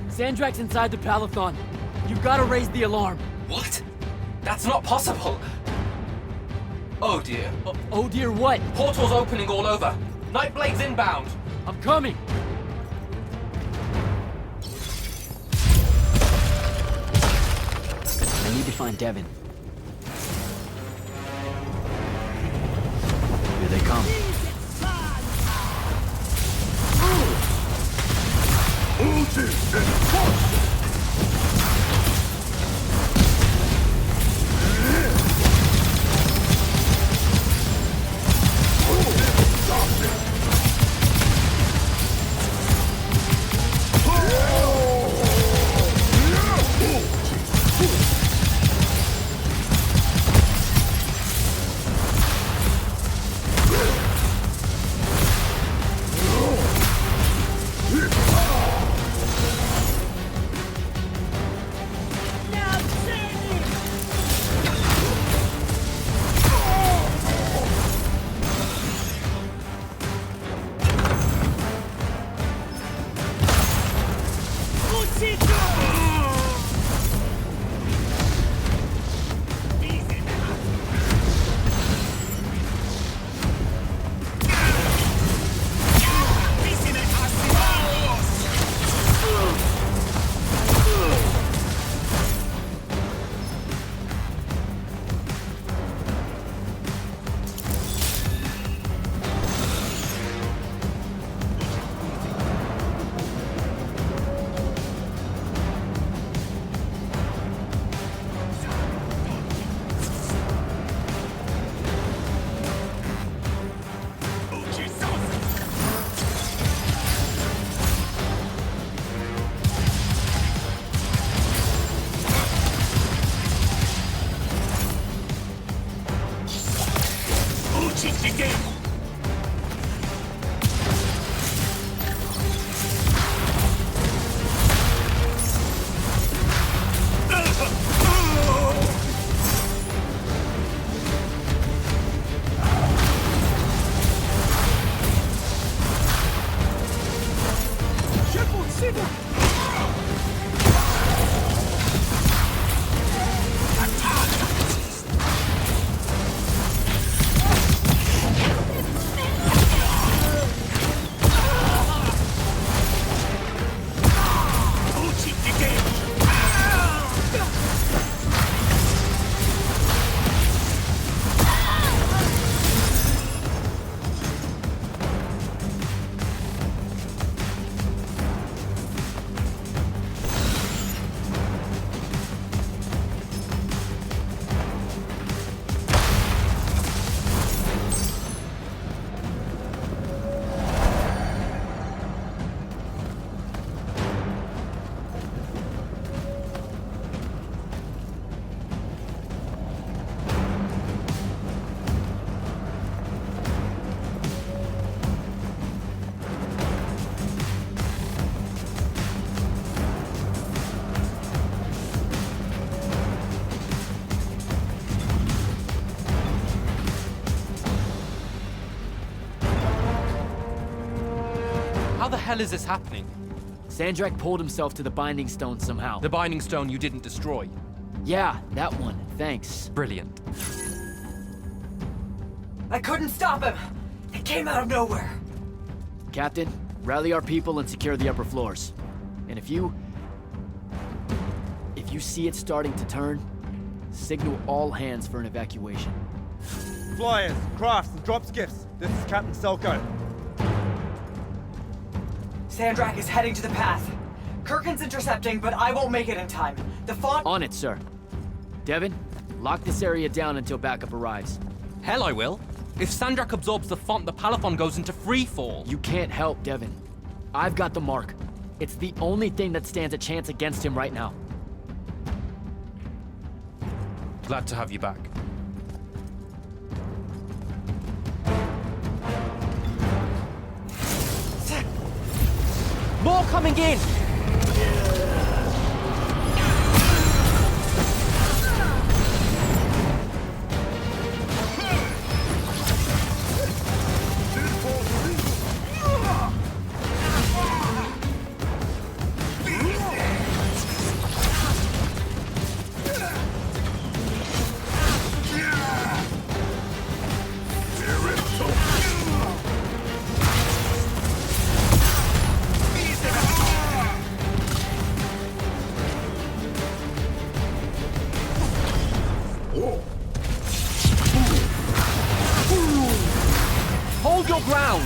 Sandrak's inside the Palathon. You've got to raise the alarm. What? That's not possible. Oh dear. Oh dear what? Portals opening all over. Nightblade's inbound. I'm coming! I need to find Devin. Here they come. How the hell is this happening? Sandrak pulled himself to the Binding Stone somehow. The Binding Stone you didn't destroy. Yeah, that one. Thanks. Brilliant. I couldn't stop him. It came out of nowhere. Captain, rally our people and secure the upper floors. And if you see it starting to turn, signal all hands for an evacuation. Flyers, crafts, and drop skiffs. This is Captain Selko. Sandrak is heading to the path. Kirkin's intercepting, but I won't make it in time. The font— On it, sir. Devin, lock this area down until backup arrives. Hell I will. If Sandrak absorbs the font, the Palaphon goes into freefall. You can't help, Devin. I've got the mark. It's the only thing that stands a chance against him right now. Glad to have you back. More coming in! Hold your ground!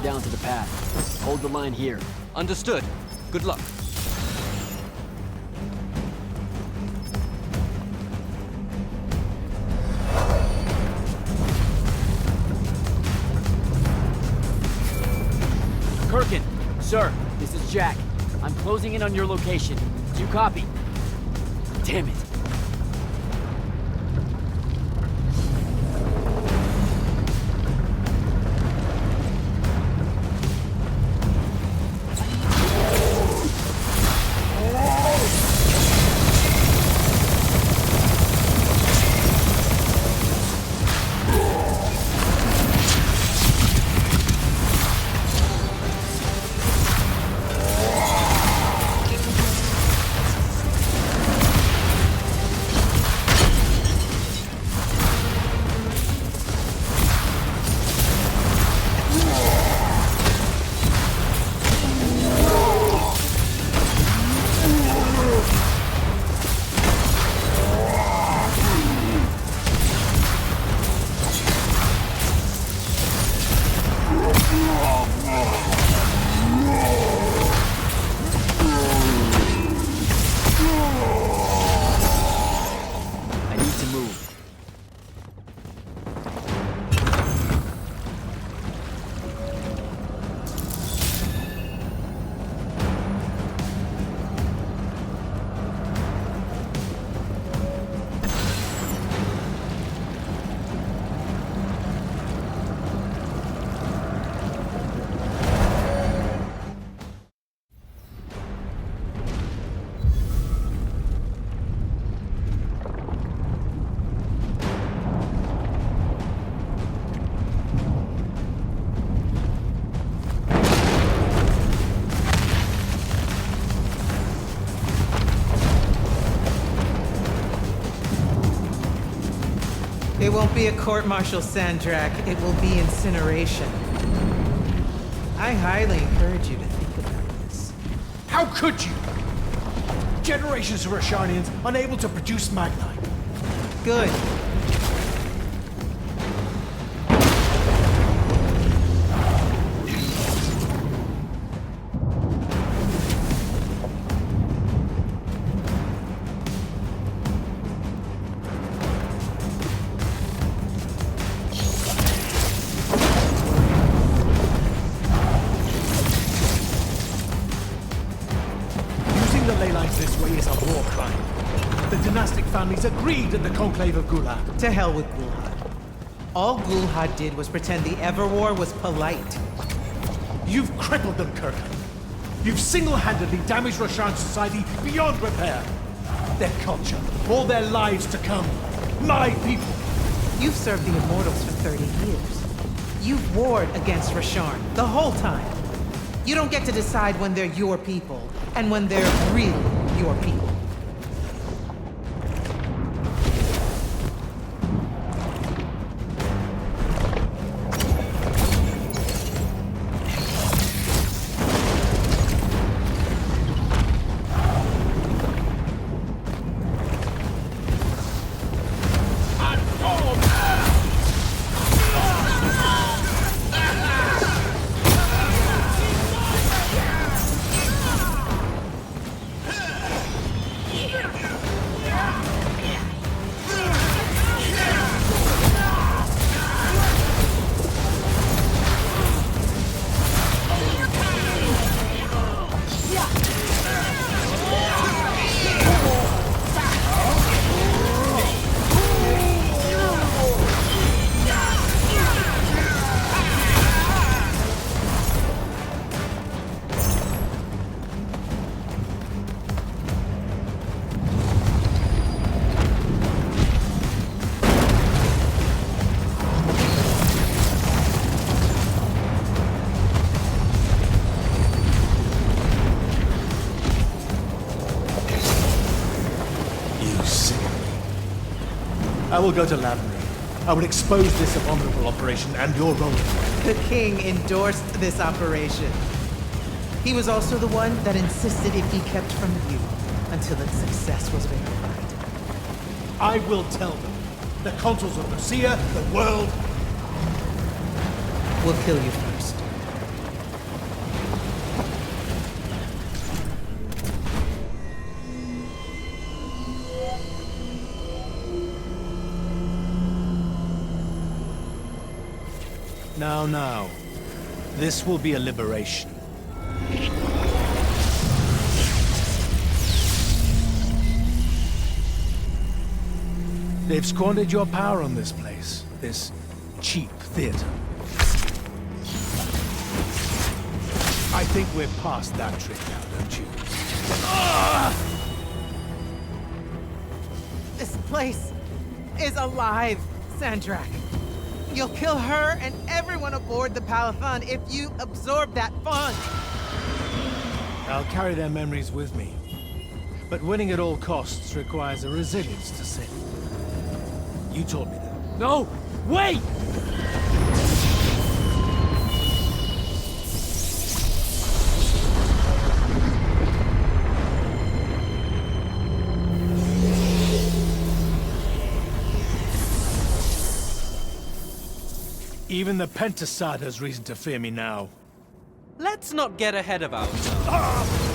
Down to the path. Hold the line here. Understood. Good luck. Kirkin, sir, this is Jack. I'm closing in on your location. Do you copy? Damn it. It won't be a court-martial, Sandrak. It will be incineration. I highly encourage you to think about this. How could you? Generations of Roshanians unable to produce Magnite. Good. This way is a war crime. The dynastic families agreed at the Conclave of Gulhad. To hell with Gulhad. All Gulhad did was pretend the Everwar was polite. You've crippled them, Kirkham. You've single-handedly damaged Roshan society beyond repair. Their culture, all their lives to come. My people. You've served the Immortals for 30 years. You've warred against Rasharn the whole time. You don't get to decide when they're your people and when they're really your people. I will go to Lavender. I will expose this abominable operation and your role in it. The king endorsed this operation. He was also the one that insisted it be kept from you until its success was verified. I will tell them. The consuls of Lucia, the world. We'll kill you first. Now. This will be a liberation. They've squandered your power on this place. This cheap theater. I think we're past that trick now, don't you? This place is alive, Sandrak. You'll kill her and everyone aboard the Palathon if you absorb that fund. I'll carry their memories with me. But winning at all costs requires a resilience to sin. You taught me that. No! Wait! Even the Pentasad has reason to fear me now. Let's not get ahead of ourselves.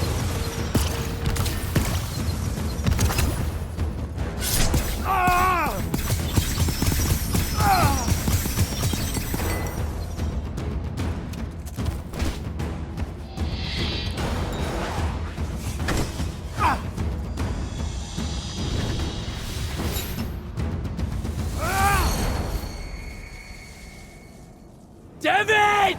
David!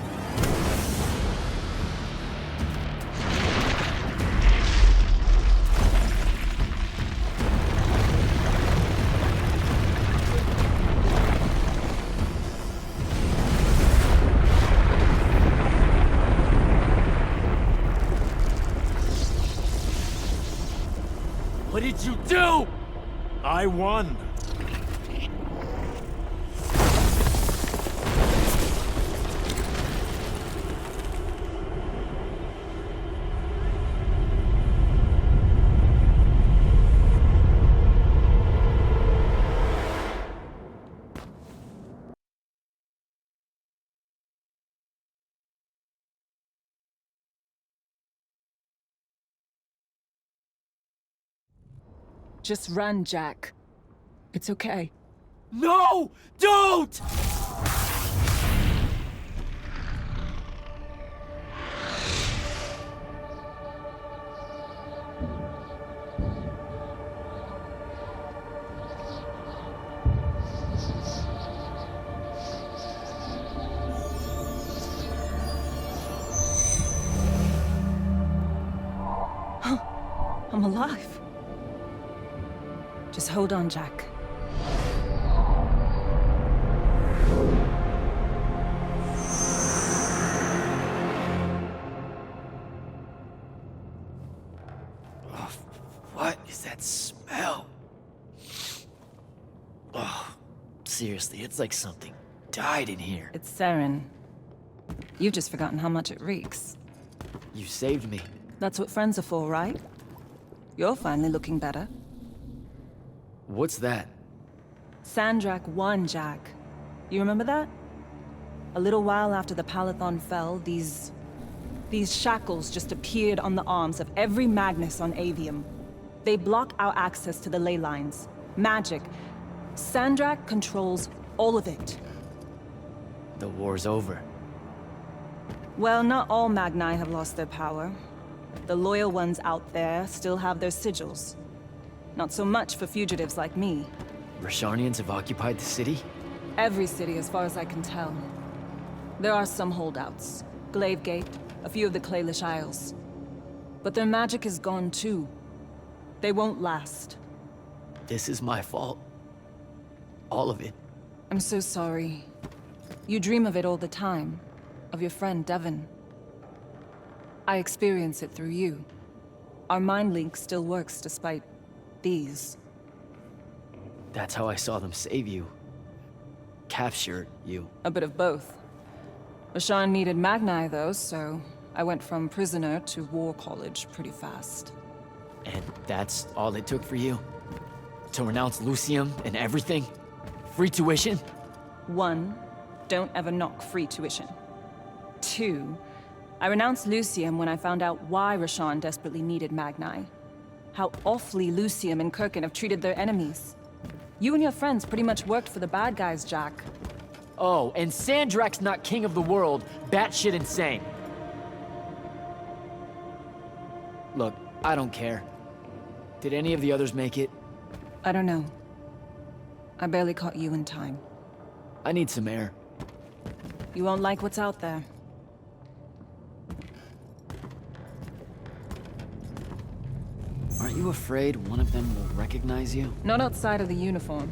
What did you do? I won. Just run, Jack. It's okay. No! Don't! I'm alive. Just hold on, Jack. What is that smell? Oh, seriously, it's like something died in here. It's sarin. You've just forgotten how much it reeks. You saved me. That's what friends are for, right? You're finally looking better. What's that? Sandrak won, Jack. You remember that? A little while after the Palathon fell, these shackles just appeared on the arms of every Magnus on Aveum. They block our access to the ley lines. Magic. Sandrak controls all of it. The war's over. Well, not all Magni have lost their power. The loyal ones out there still have their sigils. Not so much for fugitives like me. Rashanians have occupied the city? Every city, as far as I can tell. There are some holdouts. Glavegate, a few of the Claylish Isles. But their magic is gone too. They won't last. This is my fault. All of it. I'm so sorry. You dream of it all the time. Of your friend, Devon. I experience it through you. Our mind link still works despite these. That's how I saw them save you. Capture you. A bit of both. Rashawn needed Magni, though, so I went from prisoner to war college pretty fast. And that's all it took for you? To renounce Lucium and everything? Free tuition? 1, don't ever knock free tuition. 2, I renounced Lucium when I found out why Rashawn desperately needed Magni. How awfully Lucium and Kirkin have treated their enemies. You and your friends pretty much worked for the bad guys, Jack. Oh, and Sandrak's not king of the world, batshit insane. Look, I don't care. Did any of the others make it? I don't know. I barely caught you in time. I need some air. You won't like what's out there. Aren't you afraid one of them will recognize you? Not outside of the uniform.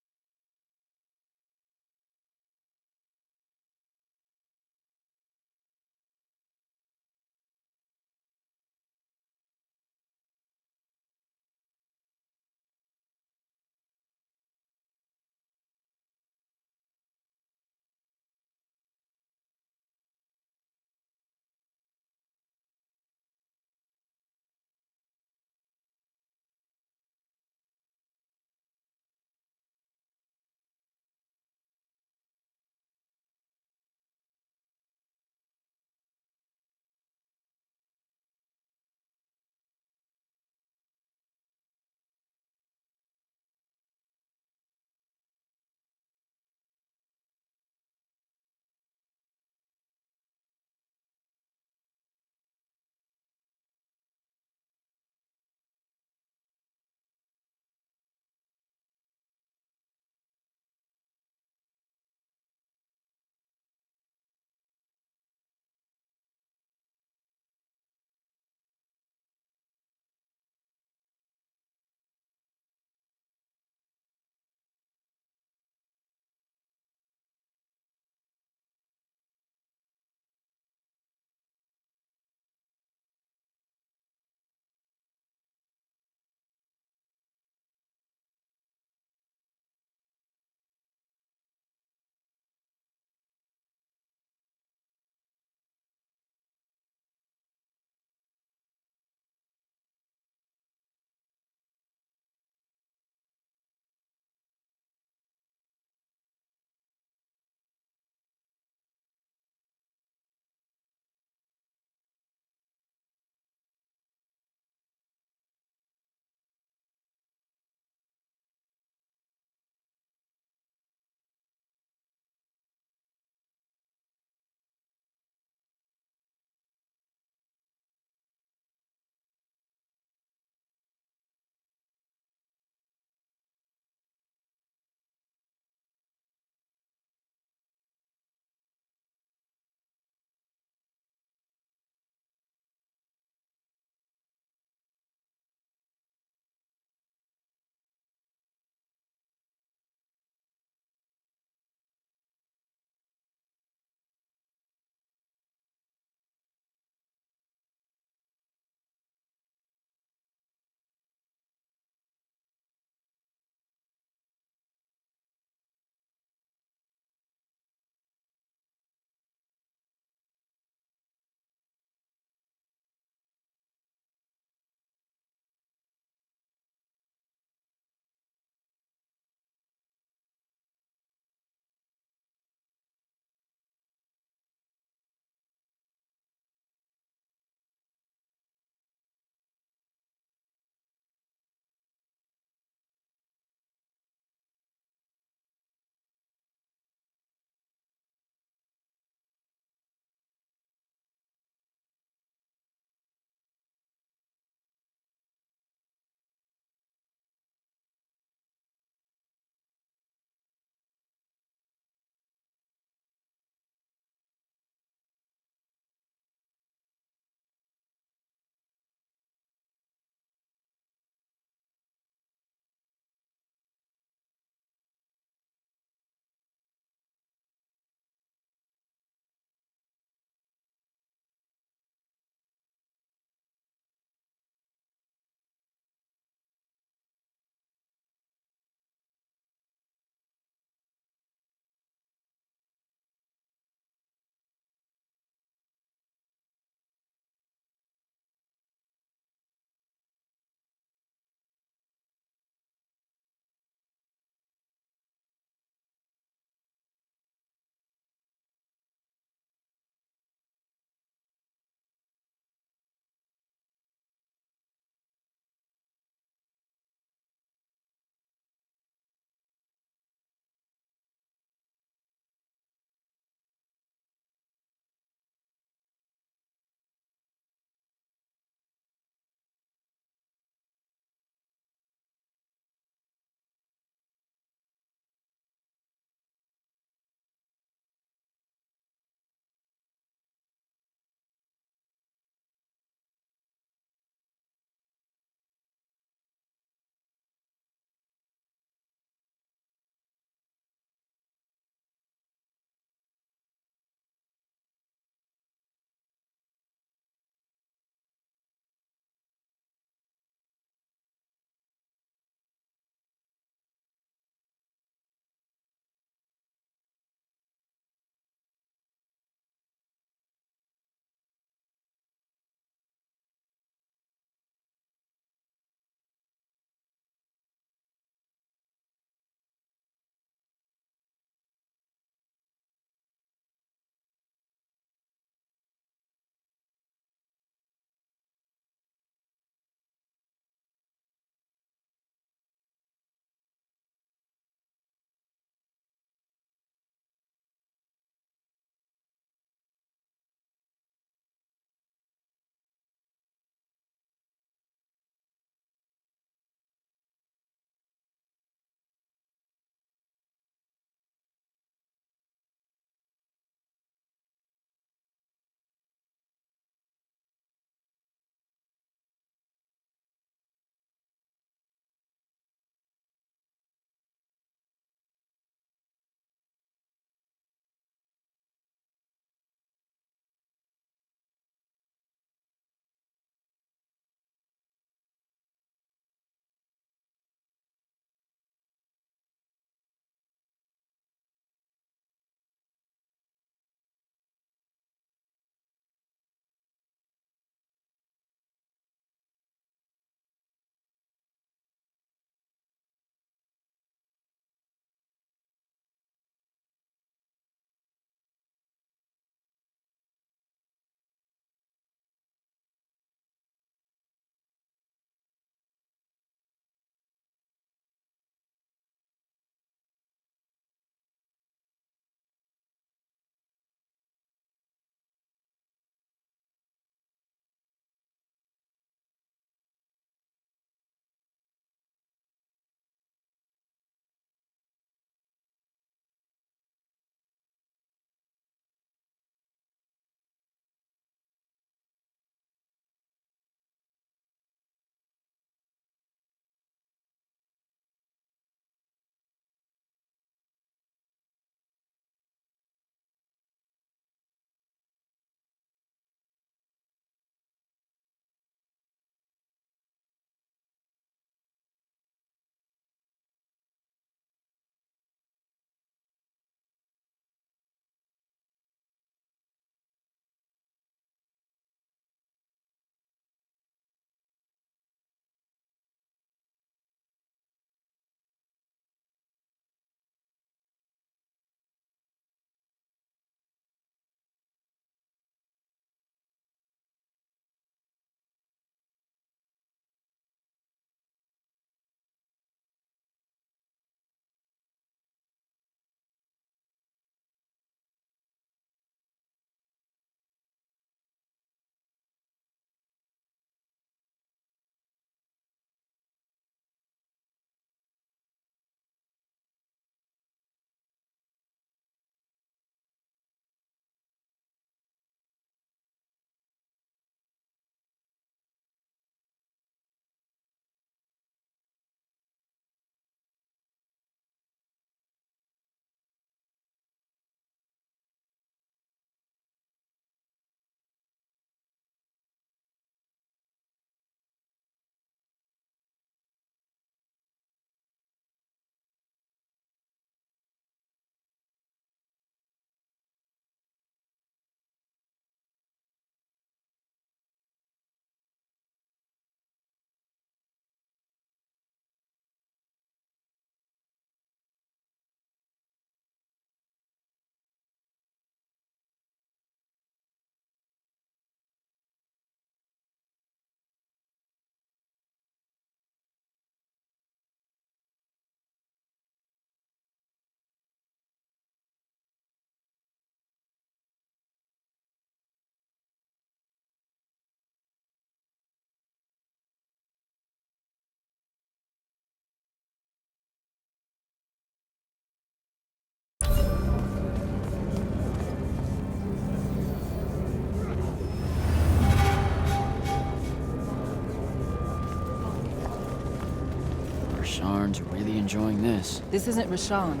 Rasharn's really enjoying this. This isn't Rasharn.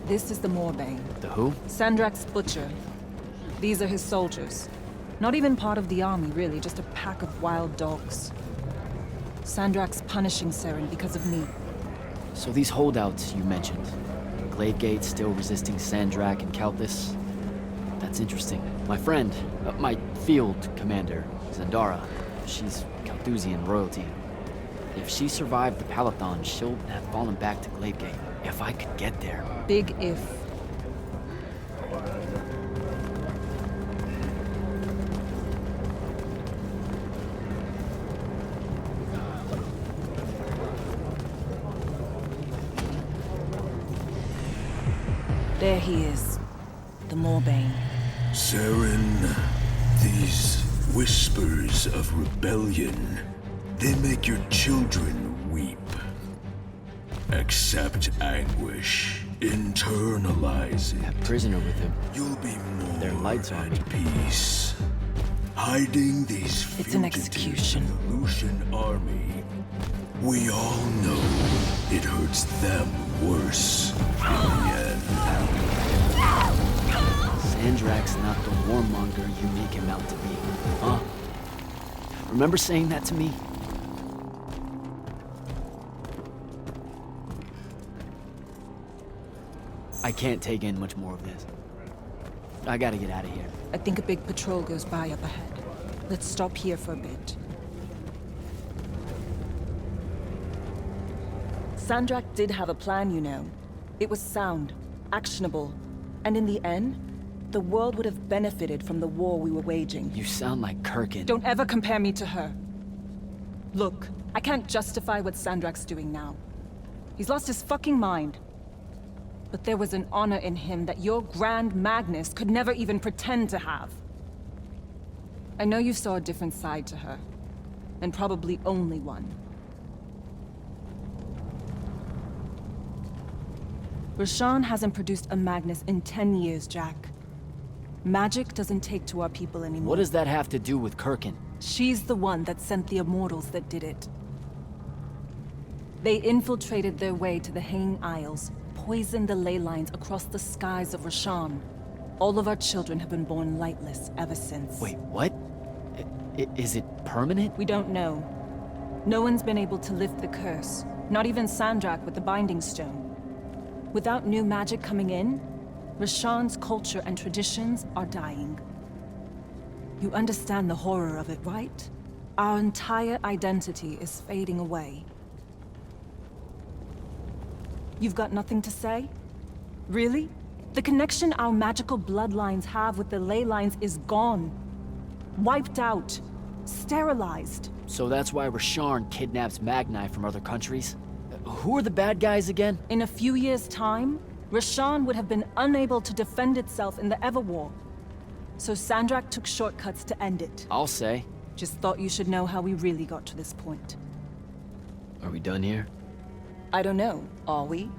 This is the Moorbane. The who? Sandrak's butcher. These are his soldiers. Not even part of the army, really, just a pack of wild dogs. Sandrak's punishing Seren because of me. So these holdouts you mentioned, Glavegate still resisting Sandrak and Kalthus? That's interesting. My friend, my field commander, Zendara, she's Kalthusian royalty. If she survived the Palathon, she'll have fallen back to Glavegate. If I could get there. Big if. There he is. The Moorbane. Seren, these whispers of rebellion, they make your children weep. Accept anguish. Internalize it. That prisoner with him. You'll be more Their lights at peace. Hiding these It's an fugitives execution. in the Lucian army. We all know it hurts them worse in the end. Sandrak's not the warmonger you make him out to be, huh? Remember saying that to me? I can't take in much more of this. I gotta get out of here. I think a big patrol goes by up ahead. Let's stop here for a bit. Sandrak did have a plan, you know. It was sound, actionable, and in the end, the world would have benefited from the war we were waging. You sound like Kirkin. Don't ever compare me to her. Look, I can't justify what Sandrak's doing now. He's lost his fucking mind. But there was an honor in him that your Grand Magnus could never even pretend to have. I know you saw a different side to her, and probably only one. Rasharn hasn't produced a Magnus in 10 years, Jack. Magic doesn't take to our people anymore. What does that have to do with Kirkin? She's the one that sent the Immortals that did it. They infiltrated their way to the Hanging Isles, poisoned the ley lines across the skies of Rasharn. All of our children have been born lightless ever since. Wait, what? Is it permanent? We don't know. No one's been able to lift the curse. Not even Sandrak with the Binding Stone. Without new magic coming in, Rasharn's culture and traditions are dying. You understand the horror of it, right? Our entire identity is fading away. You've got nothing to say? Really? The connection our magical bloodlines have with the ley lines is gone. Wiped out. Sterilized. So that's why Rasharn kidnaps Magni from other countries? Who are the bad guys again? In a few years' time, Rasharn would have been unable to defend itself in the Everwar. So Sandrak took shortcuts to end it. I'll say. Just thought you should know how we really got to this point. Are we done here? I don't know. Are we?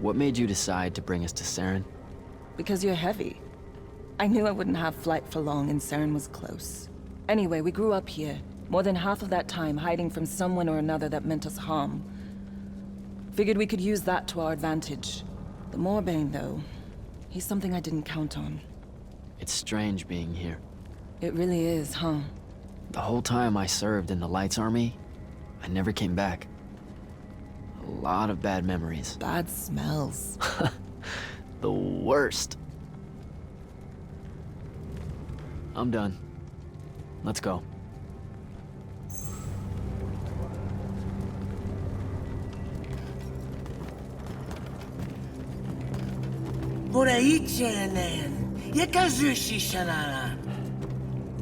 What made you decide to bring us to Seren? Because you're heavy. I knew I wouldn't have flight for long and Seren was close. Anyway, we grew up here. More than half of that time hiding from someone or another that meant us harm. Figured we could use that to our advantage. The Moorbane, though, he's something I didn't count on. It's strange being here. It really is, huh? The whole time I served in the Lights Army, I never came back. A lot of bad memories. Bad smells. The worst. I'm done. Let's go.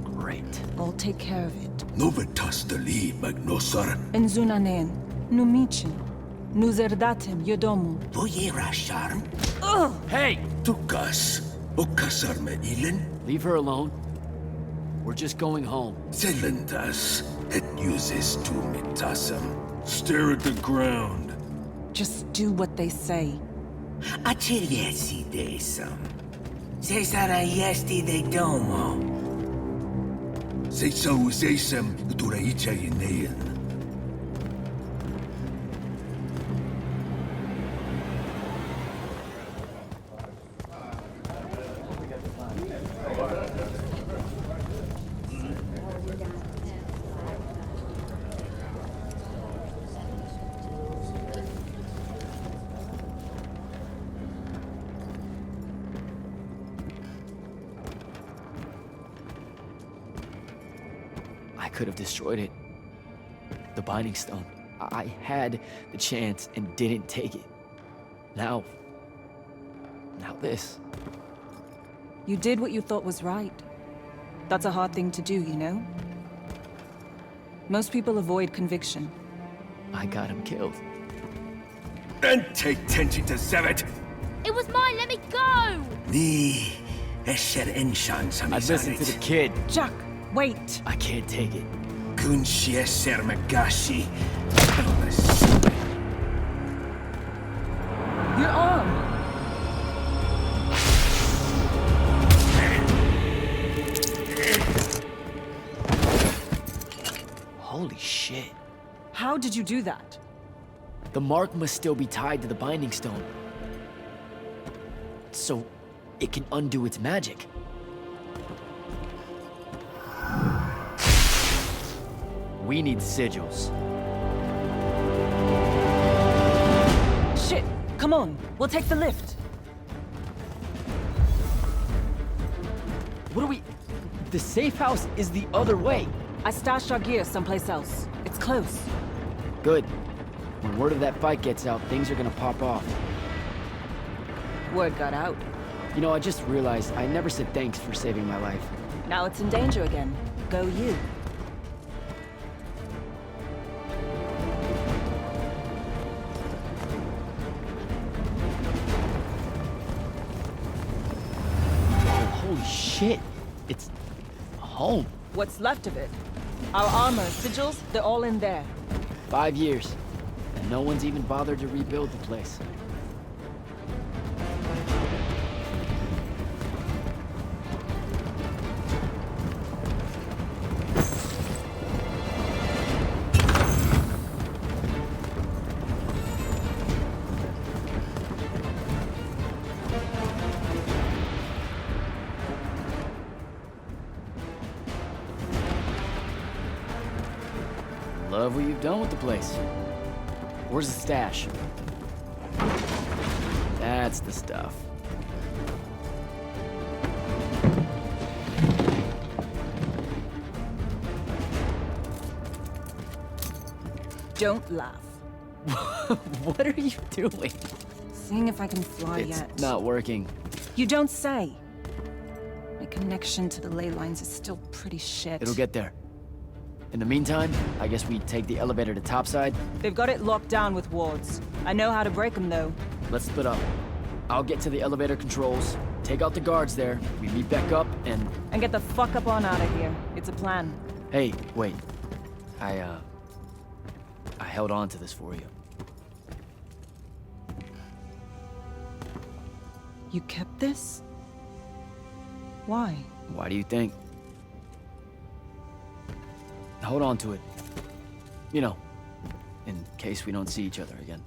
Great. I'll take care of it. Novetastali magnosar. Enzunanen, numichin, nuzerdatem yodomu. Hey! Tukas. Okasarme ilen. Leave her alone. We're just going home. Selentas. Et uses tu mitasam. Stare at the ground. Just do what they say. Achiriesi desam. Cesara yesti de domo. Zeisam Duraicha Yenean. I could have destroyed it. The Binding Stone. I had the chance and didn't take it. Now this. You did what you thought was right. That's a hard thing to do, you know? Most people avoid conviction. I got him killed. And take tension to Zevet! It was mine, let me go! Ni Esher Enshan I listened to the kid. Jack, wait! I can't take it. Kunshi Esher Magashi. Your arm! Holy shit. How did you do that? The mark must still be tied to the Binding Stone. So it can undo its magic. We need sigils. Shit! Come on, we'll take the lift. What do we... The safe house is the other way. I stashed our gear someplace else. It's close. Good. When word of that fight gets out, things are gonna pop off. Word got out. You know, I just realized I never said thanks for saving my life. Now it's in danger again. Go you. Holy shit. It's... home. What's left of it? Our armor, sigils, they're all in there. 5 years. And no one's even bothered to rebuild the place. Love what you've done with the place. Where's the stash? That's the stuff. Don't laugh. What are you doing? Seeing if I can fly It's yet. not working. You don't say. My connection to the ley lines is still pretty shit. It'll get there. In the meantime, I guess we take the elevator to topside. They've got it locked down with wards. I know how to break them, though. Let's split up. I'll get to the elevator controls, take out the guards there, we meet back up, and... And get the fuck up on out of here. It's a plan. Hey, wait. I held on to this for you. You kept this? Why? Why do you think? Hold on to it. You know, in case we don't see each other again.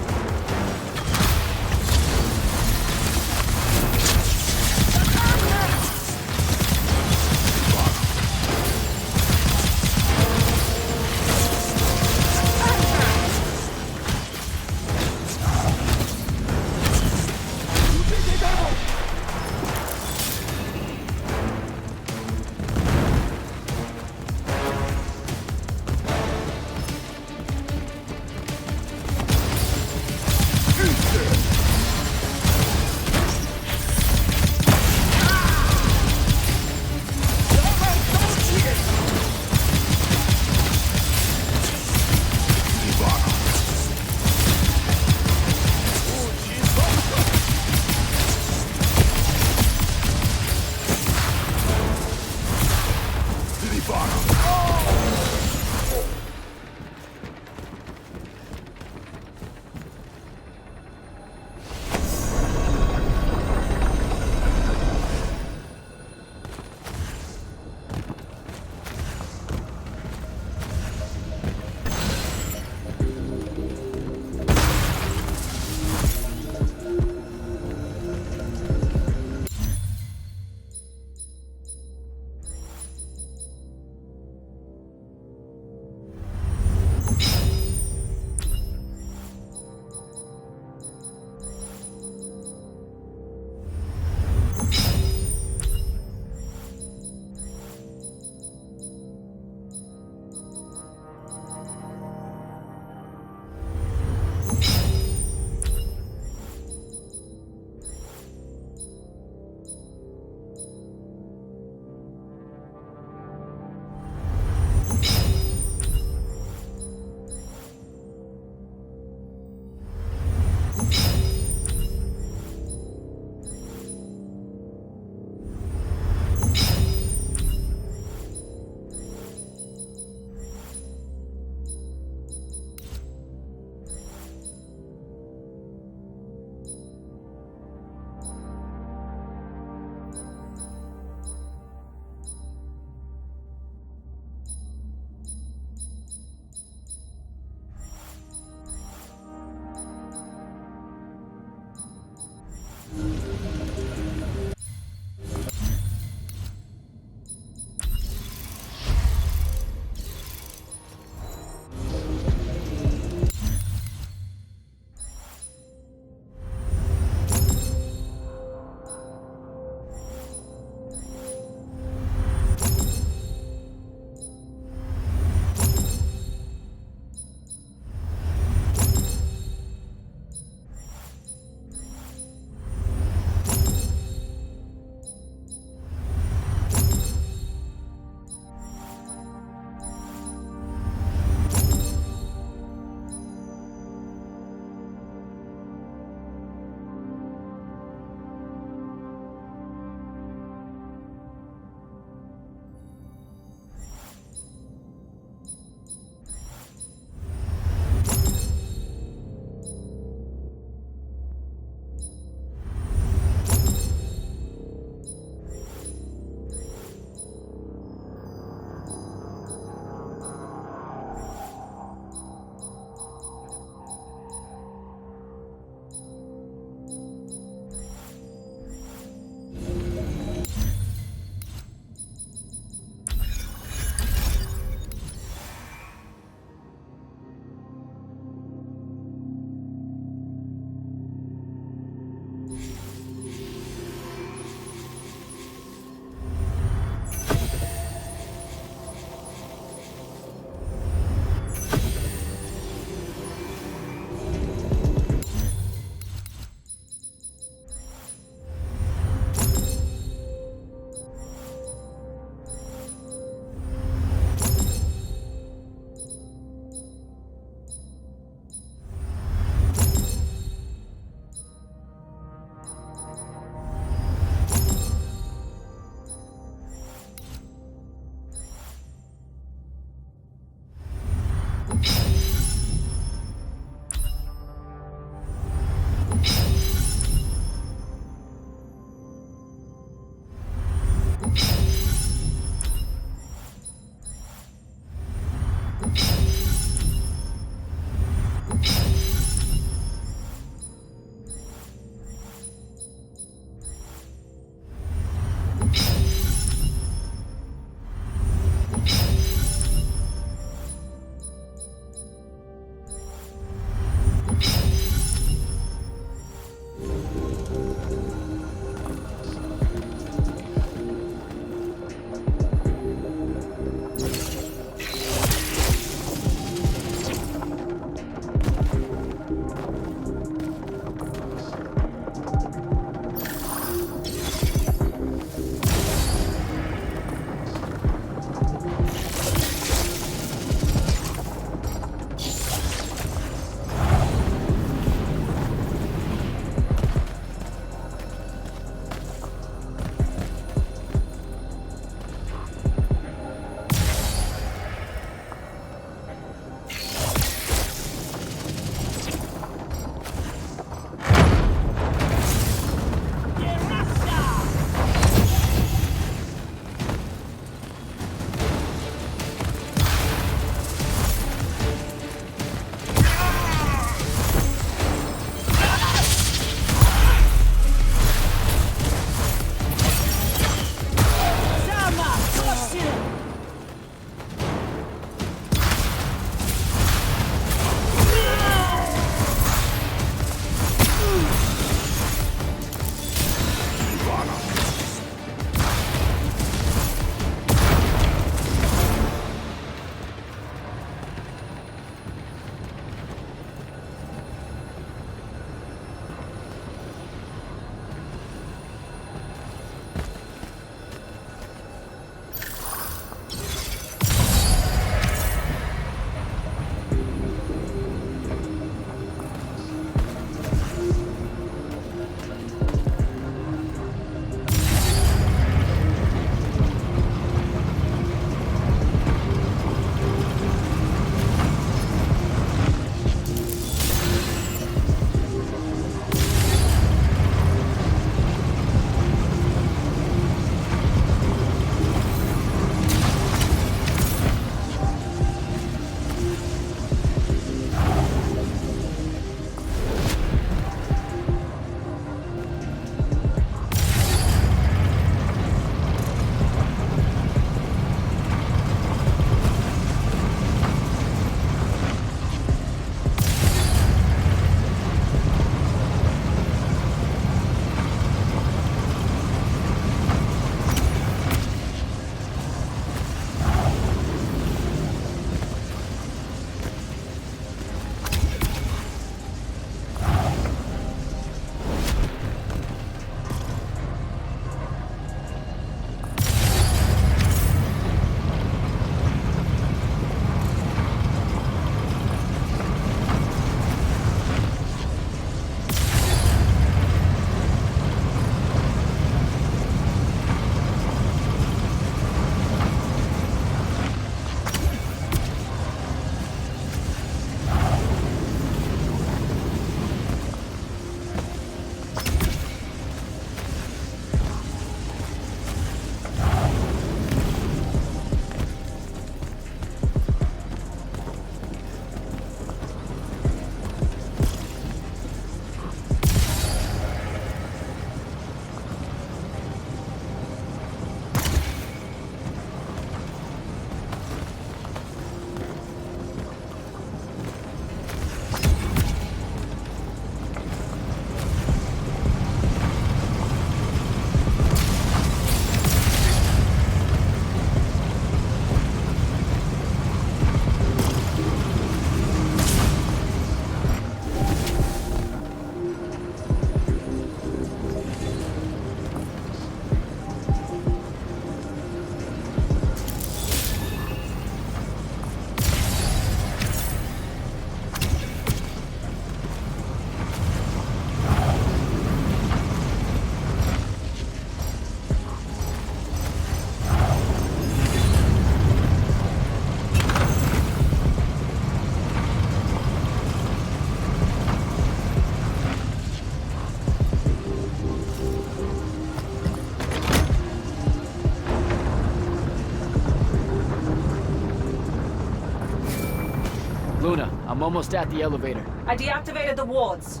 Luna, I'm almost at the elevator. I deactivated the wards.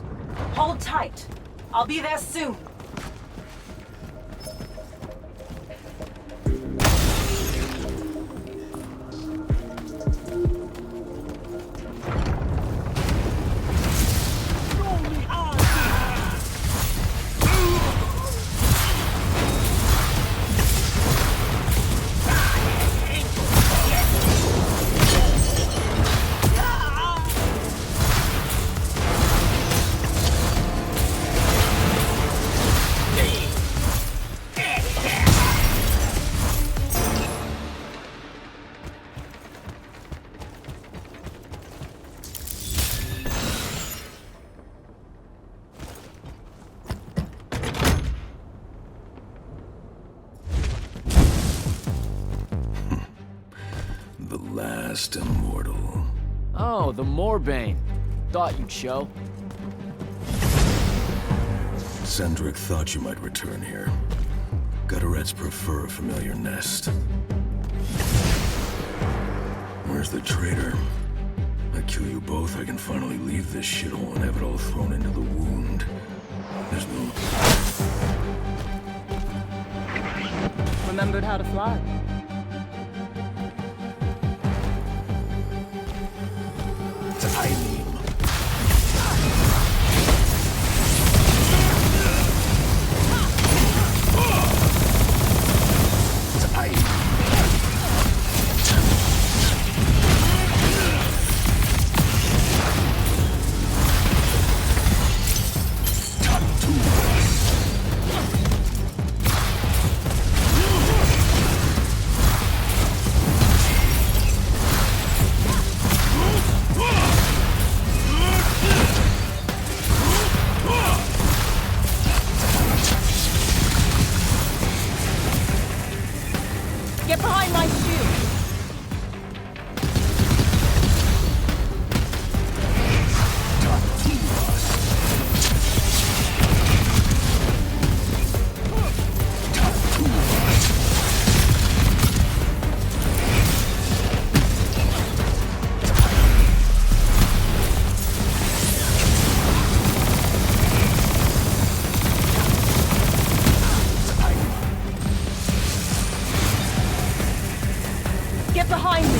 Hold tight. I'll be there soon. The last immortal. Oh, the Moorbane. Thought you'd show. Sandrick thought you might return here. Gutterets prefer a familiar nest. Where's the traitor? I kill you both, I can finally leave this shithole and have it all thrown into the wound. There's no... Remembered how to fly. Aveum. Get behind my shield! Get behind me!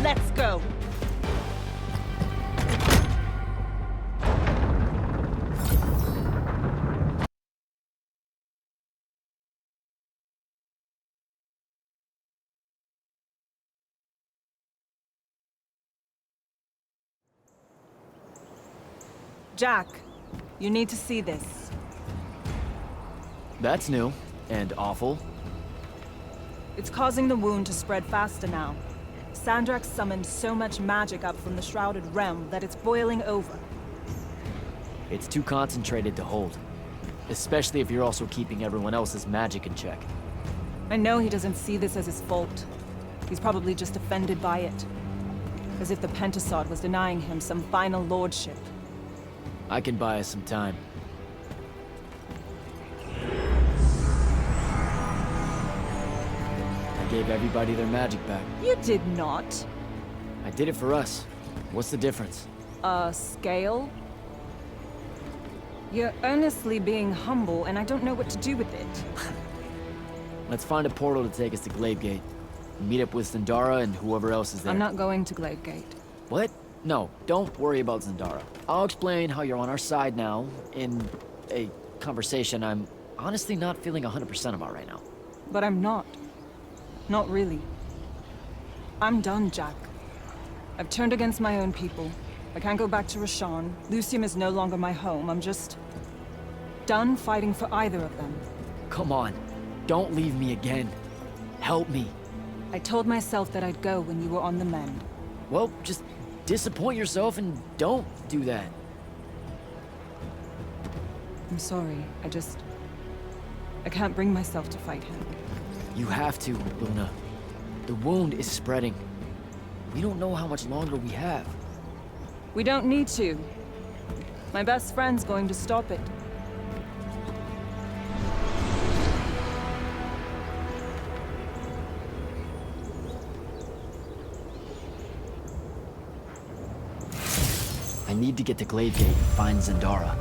Let's go! Jack, you need to see this. That's new. And awful. It's causing the wound to spread faster now. Sandrak summoned so much magic up from the Shrouded Realm that it's boiling over. It's too concentrated to hold. Especially if you're also keeping everyone else's magic in check. I know he doesn't see this as his fault. He's probably just offended by it. As if the Pentasod was denying him some final lordship. I can buy us some time. I gave everybody their magic back. You did not. I did it for us. What's the difference? Scale? You're earnestly being humble, and I don't know what to do with it. Let's find a portal to take us to Glavegate. Meet up with Zendara and whoever else is there. I'm not going to Glavegate. What? No, don't worry about Zendara. I'll explain how you're on our side now in a conversation I'm honestly not feeling 100% about right now. But I'm not. Not really. I'm done, Jack. I've turned against my own people. I can't go back to Rasharn. Lucium is no longer my home. I'm just done fighting for either of them. Come on, don't leave me again. Help me. I told myself that I'd go when you were on the mend. Well, just disappoint yourself and don't do that. I'm sorry. I can't bring myself to fight him. You have to, Luna. The wound is spreading. We don't know how much longer we have. We don't need to. My best friend's going to stop it. I need to get to Gladegate and find Zendara.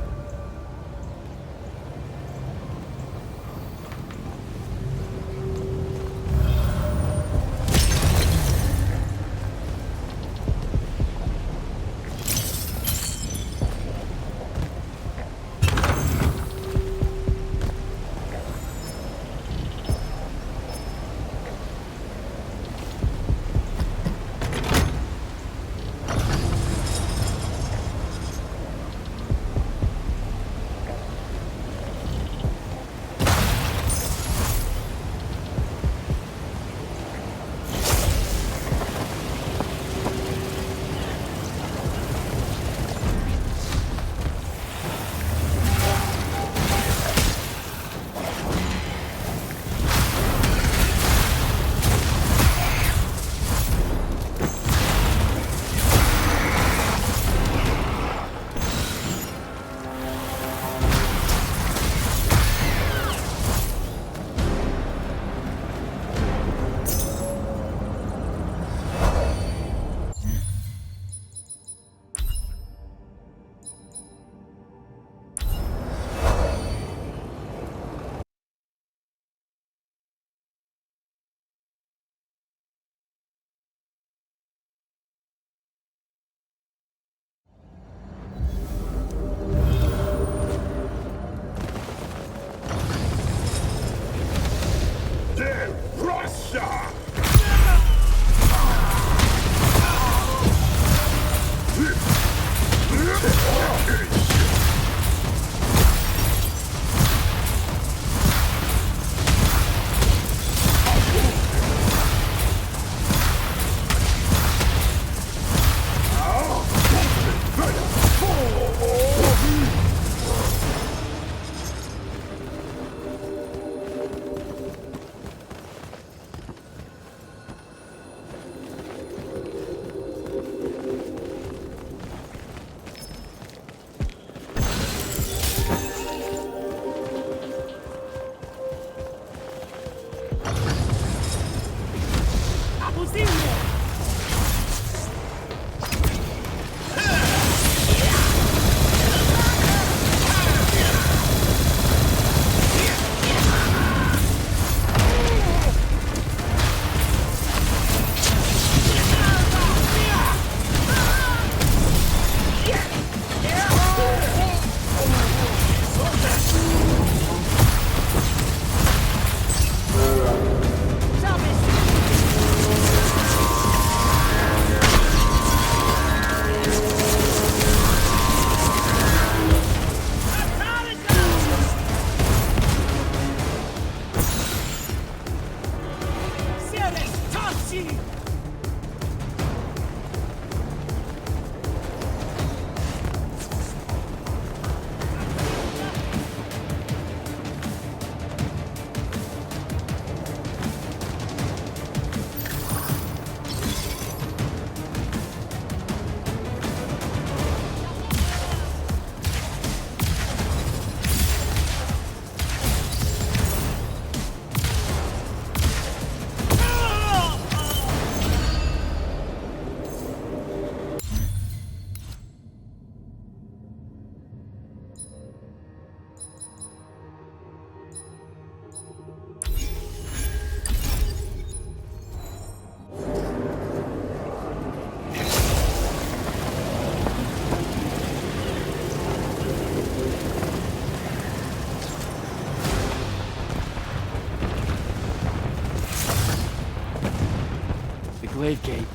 Glaive Gate.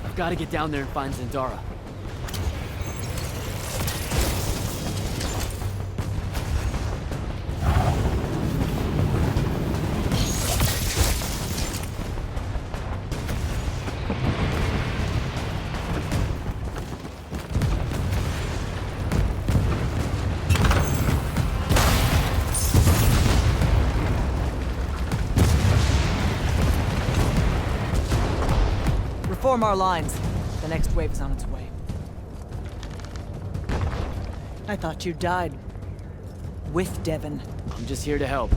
I've got to get down there and find Zendara. Reform our lines. The next wave is on its way. I thought you died. With Devon. I'm just here to help.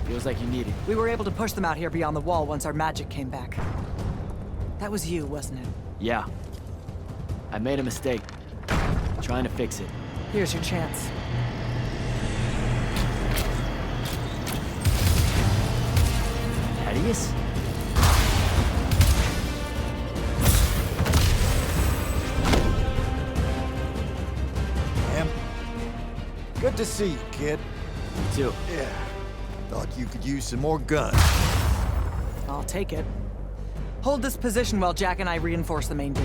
Feels like you need it. We were able to push them out here beyond the wall once our magic came back. That was you, wasn't it? Yeah. I made a mistake. Trying to fix it. Here's your chance. Thaddeus? Good to see you, kid. You too. Yeah. Thought you could use some more guns. I'll take it. Hold this position while Jack and I reinforce the main gate.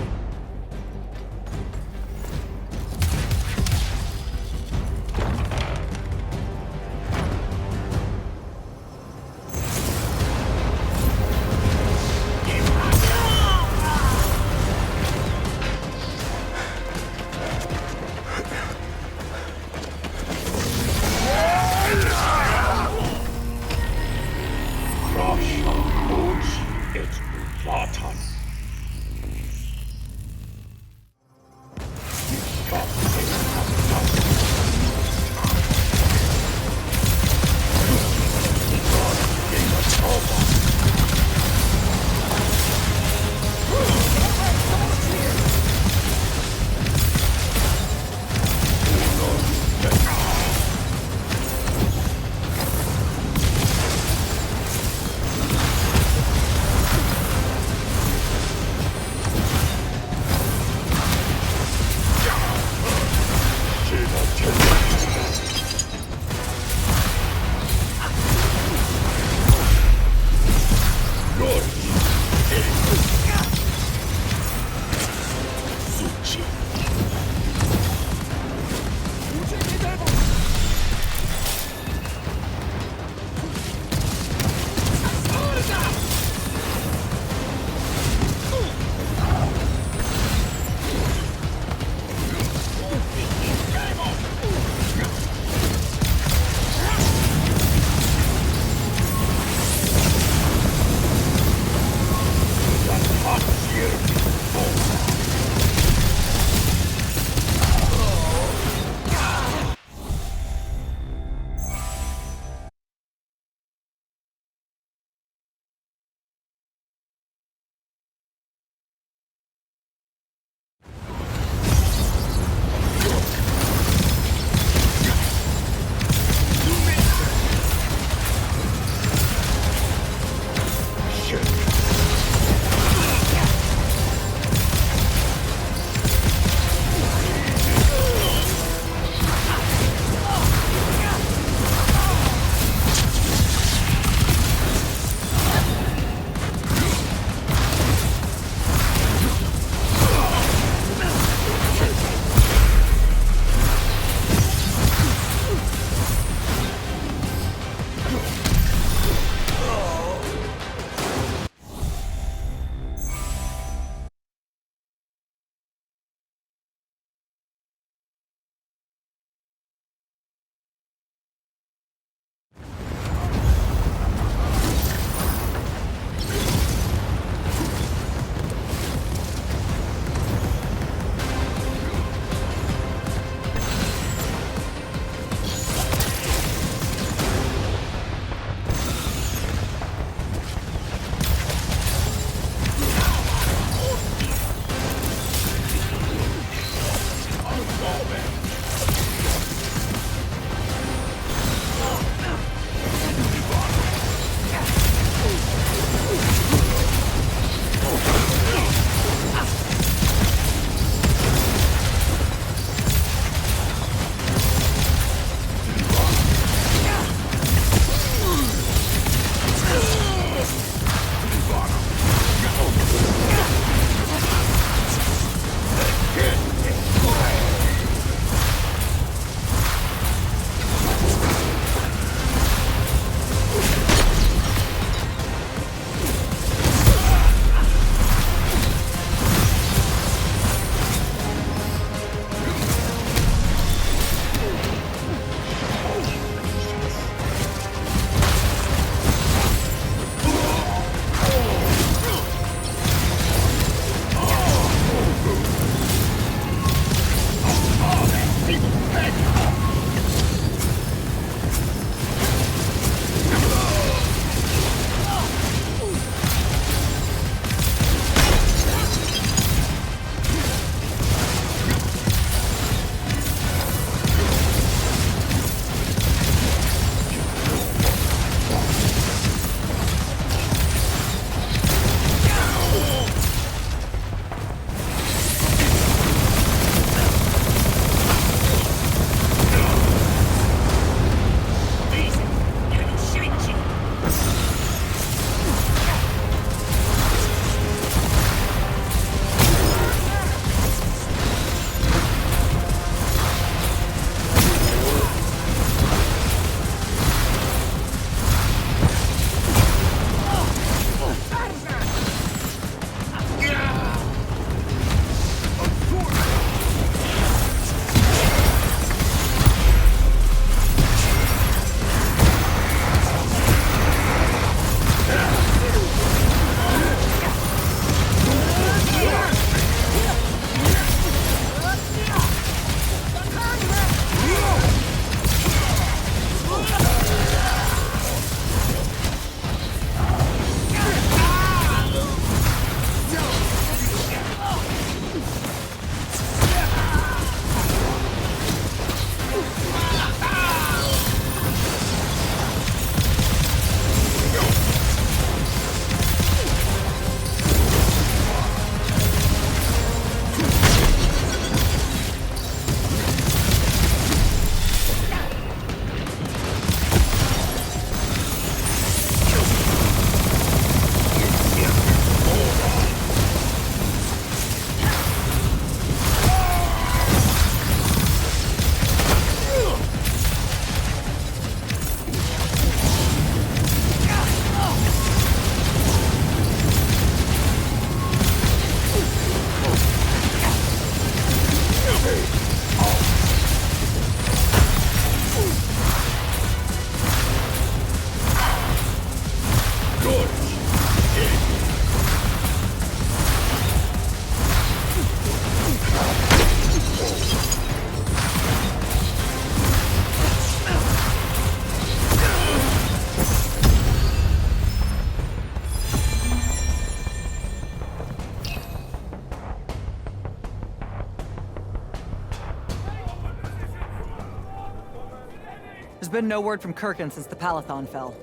There's been no word from Kirkin since the Palathon fell.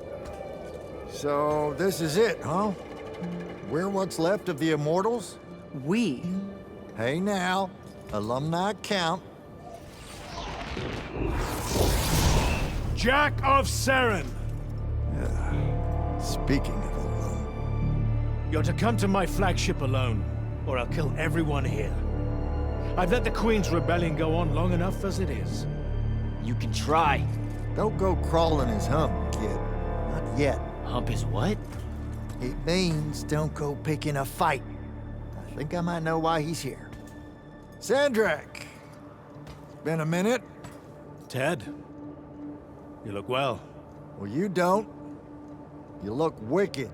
So, this is it, huh? We're what's left of the Immortals? We? Hey now, alumni count. Jack of Seren! Speaking of alone... You're to come to my flagship alone, or I'll kill everyone here. I've let the Queen's rebellion go on long enough as it is. You can try. Don't go crawling his hump, kid. Not yet. Hump his what? It means don't go picking a fight. I think I might know why he's here. Sandrak! Been a minute? Ted? You look well. Well, you don't. You look wicked.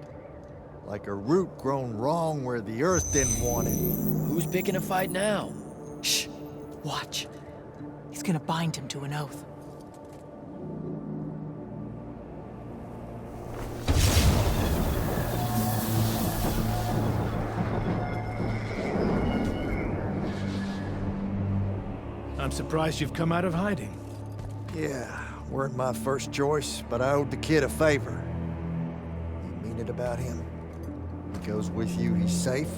Like a root grown wrong where the earth didn't want it. Who's picking a fight now? Shh. Watch. He's gonna bind him to an oath. I'm surprised you've come out of hiding. Yeah, weren't my first choice, but I owed the kid a favor. You mean it about him? He goes with you, he's safe?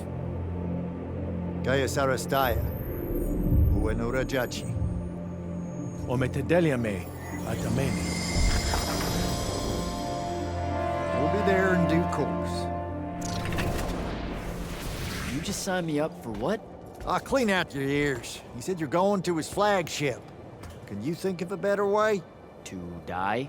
Gaius Arastaya, Ueno Rajachi. O me te deliame, atameni. We'll be there in due course. You just signed me up for what? I'll clean out your ears. He said you're going to his flagship. Can you think of a better way? To die?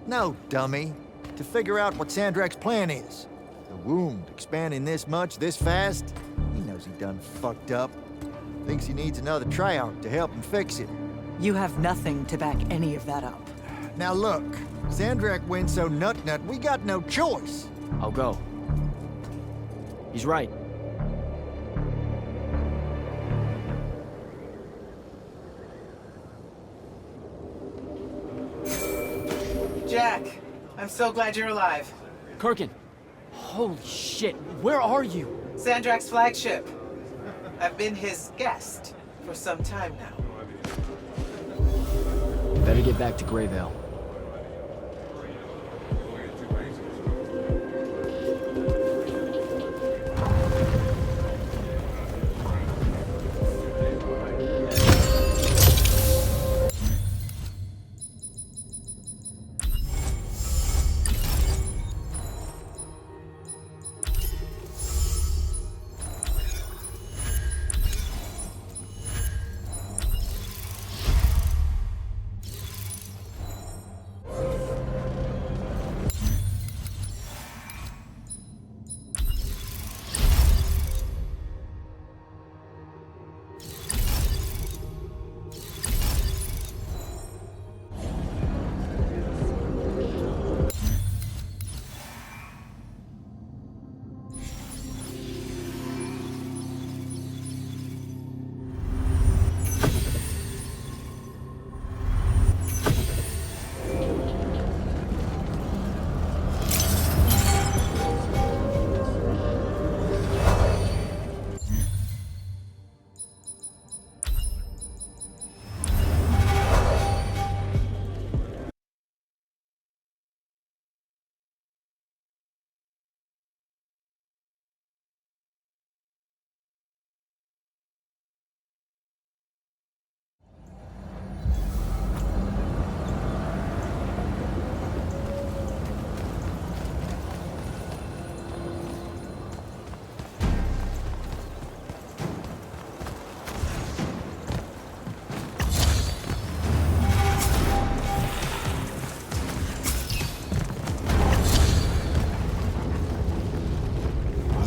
No, dummy. To figure out what Sandrak's plan is. The wound expanding this much, this fast? He knows he done fucked up. Thinks he needs another Treyarch to help him fix it. You have nothing to back any of that up. Now look, Sandrak went so nut-nut, we got no choice. I'll go. He's right. Jack, I'm so glad you're alive. Kirkin! Holy shit, where are you? Sandrak's flagship. I've been his guest for some time now. Better get back to Greyvale.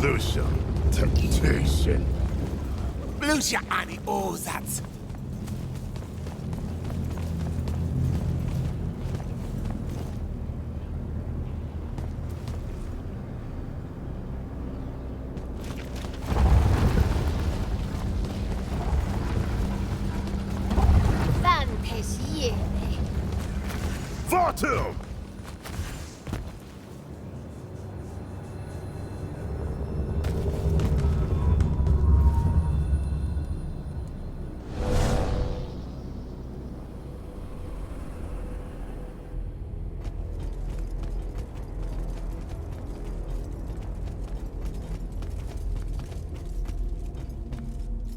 Lucia, temptation. Lucia ani ozats. Vartum!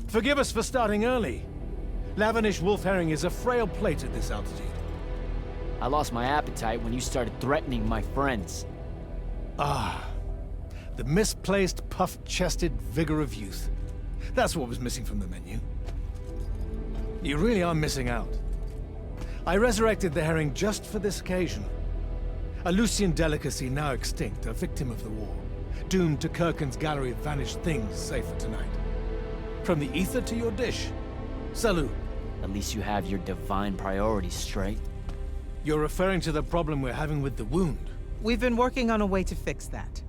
Forgive us for starting early. Lavinish wolf herring is a frail plate at this altitude. I lost my appetite when you started threatening my friends. Ah, the misplaced, puff-chested vigor of youth. That's what was missing from the menu. You really are missing out. I resurrected the herring just for this occasion. A Lucian delicacy now extinct, a victim of the war, doomed to Kirkin's gallery of vanished things, save for tonight. From the ether to your dish. Salute. At least you have your divine priorities straight. You're referring to the problem we're having with the wound. We've been working on a way to fix that.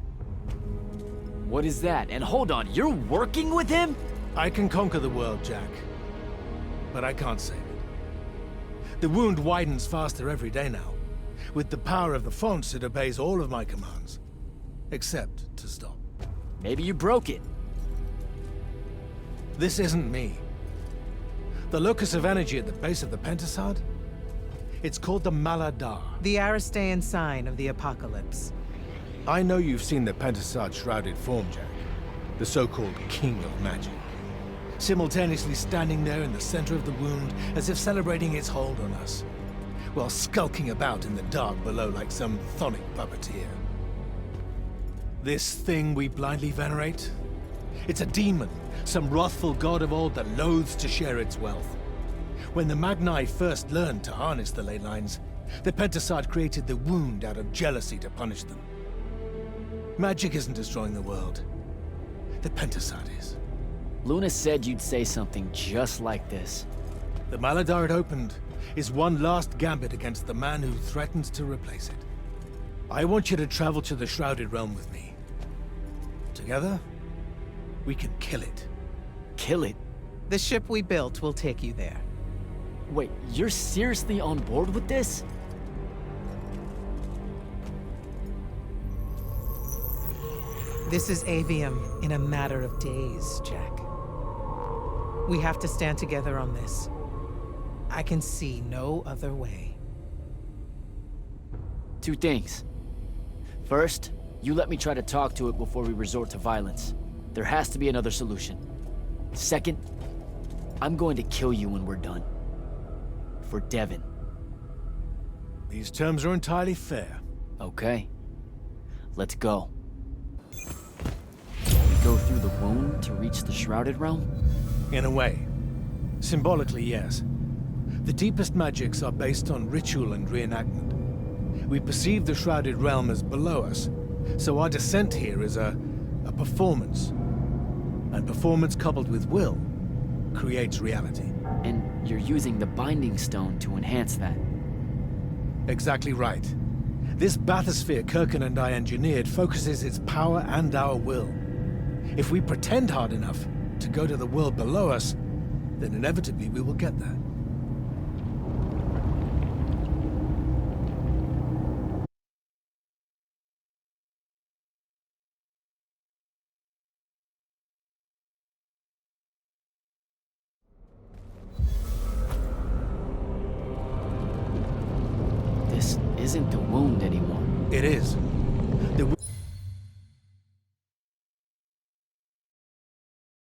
What is that? And hold on, you're working with him? I can conquer the world, Jack. But I can't save it. The wound widens faster every day now. With the power of the fonts, it obeys all of my commands. Except to stop. Maybe you broke it. This isn't me. The locus of energy at the base of the Pentasod? It's called the Maladar. The Aristean sign of the apocalypse. I know you've seen the Pentasod shrouded form, Jack. The so-called King of Magic. Simultaneously standing there in the center of the wound as if celebrating its hold on us, while skulking about in the dark below like some chthonic puppeteer. This thing we blindly venerate? It's a demon, some wrathful god of old that loathes to share its wealth. When the Magni first learned to harness the ley lines, the Pentasod created the wound out of jealousy to punish them. Magic isn't destroying the world. The Pentasod is. Luna said you'd say something just like this. The Maladar it opened is one last gambit against the man who threatened to replace it. I want you to travel to the Shrouded Realm with me. Together, we can kill it. Kill it? The ship we built will take you there. Wait, you're seriously on board with this? This is Aveum in a matter of days, Jack. We have to stand together on this. I can see no other way. Two things. First, you let me try to talk to it before we resort to violence. There has to be another solution. Second, I'm going to kill you when we're done. For Devon. These terms are entirely fair. Okay. Let's go. We go through the wound to reach the Shrouded Realm? In a way. Symbolically, yes. The deepest magics are based on ritual and reenactment. We perceive the Shrouded Realm as below us, so our descent here is a performance. And performance coupled with will creates reality. And you're using the Binding Stone to enhance that. Exactly right. This bathysphere Kirkin and I engineered focuses its power and our will. If we pretend hard enough to go to the world below us, then inevitably we will get there. This isn't the wound anymore. It is. The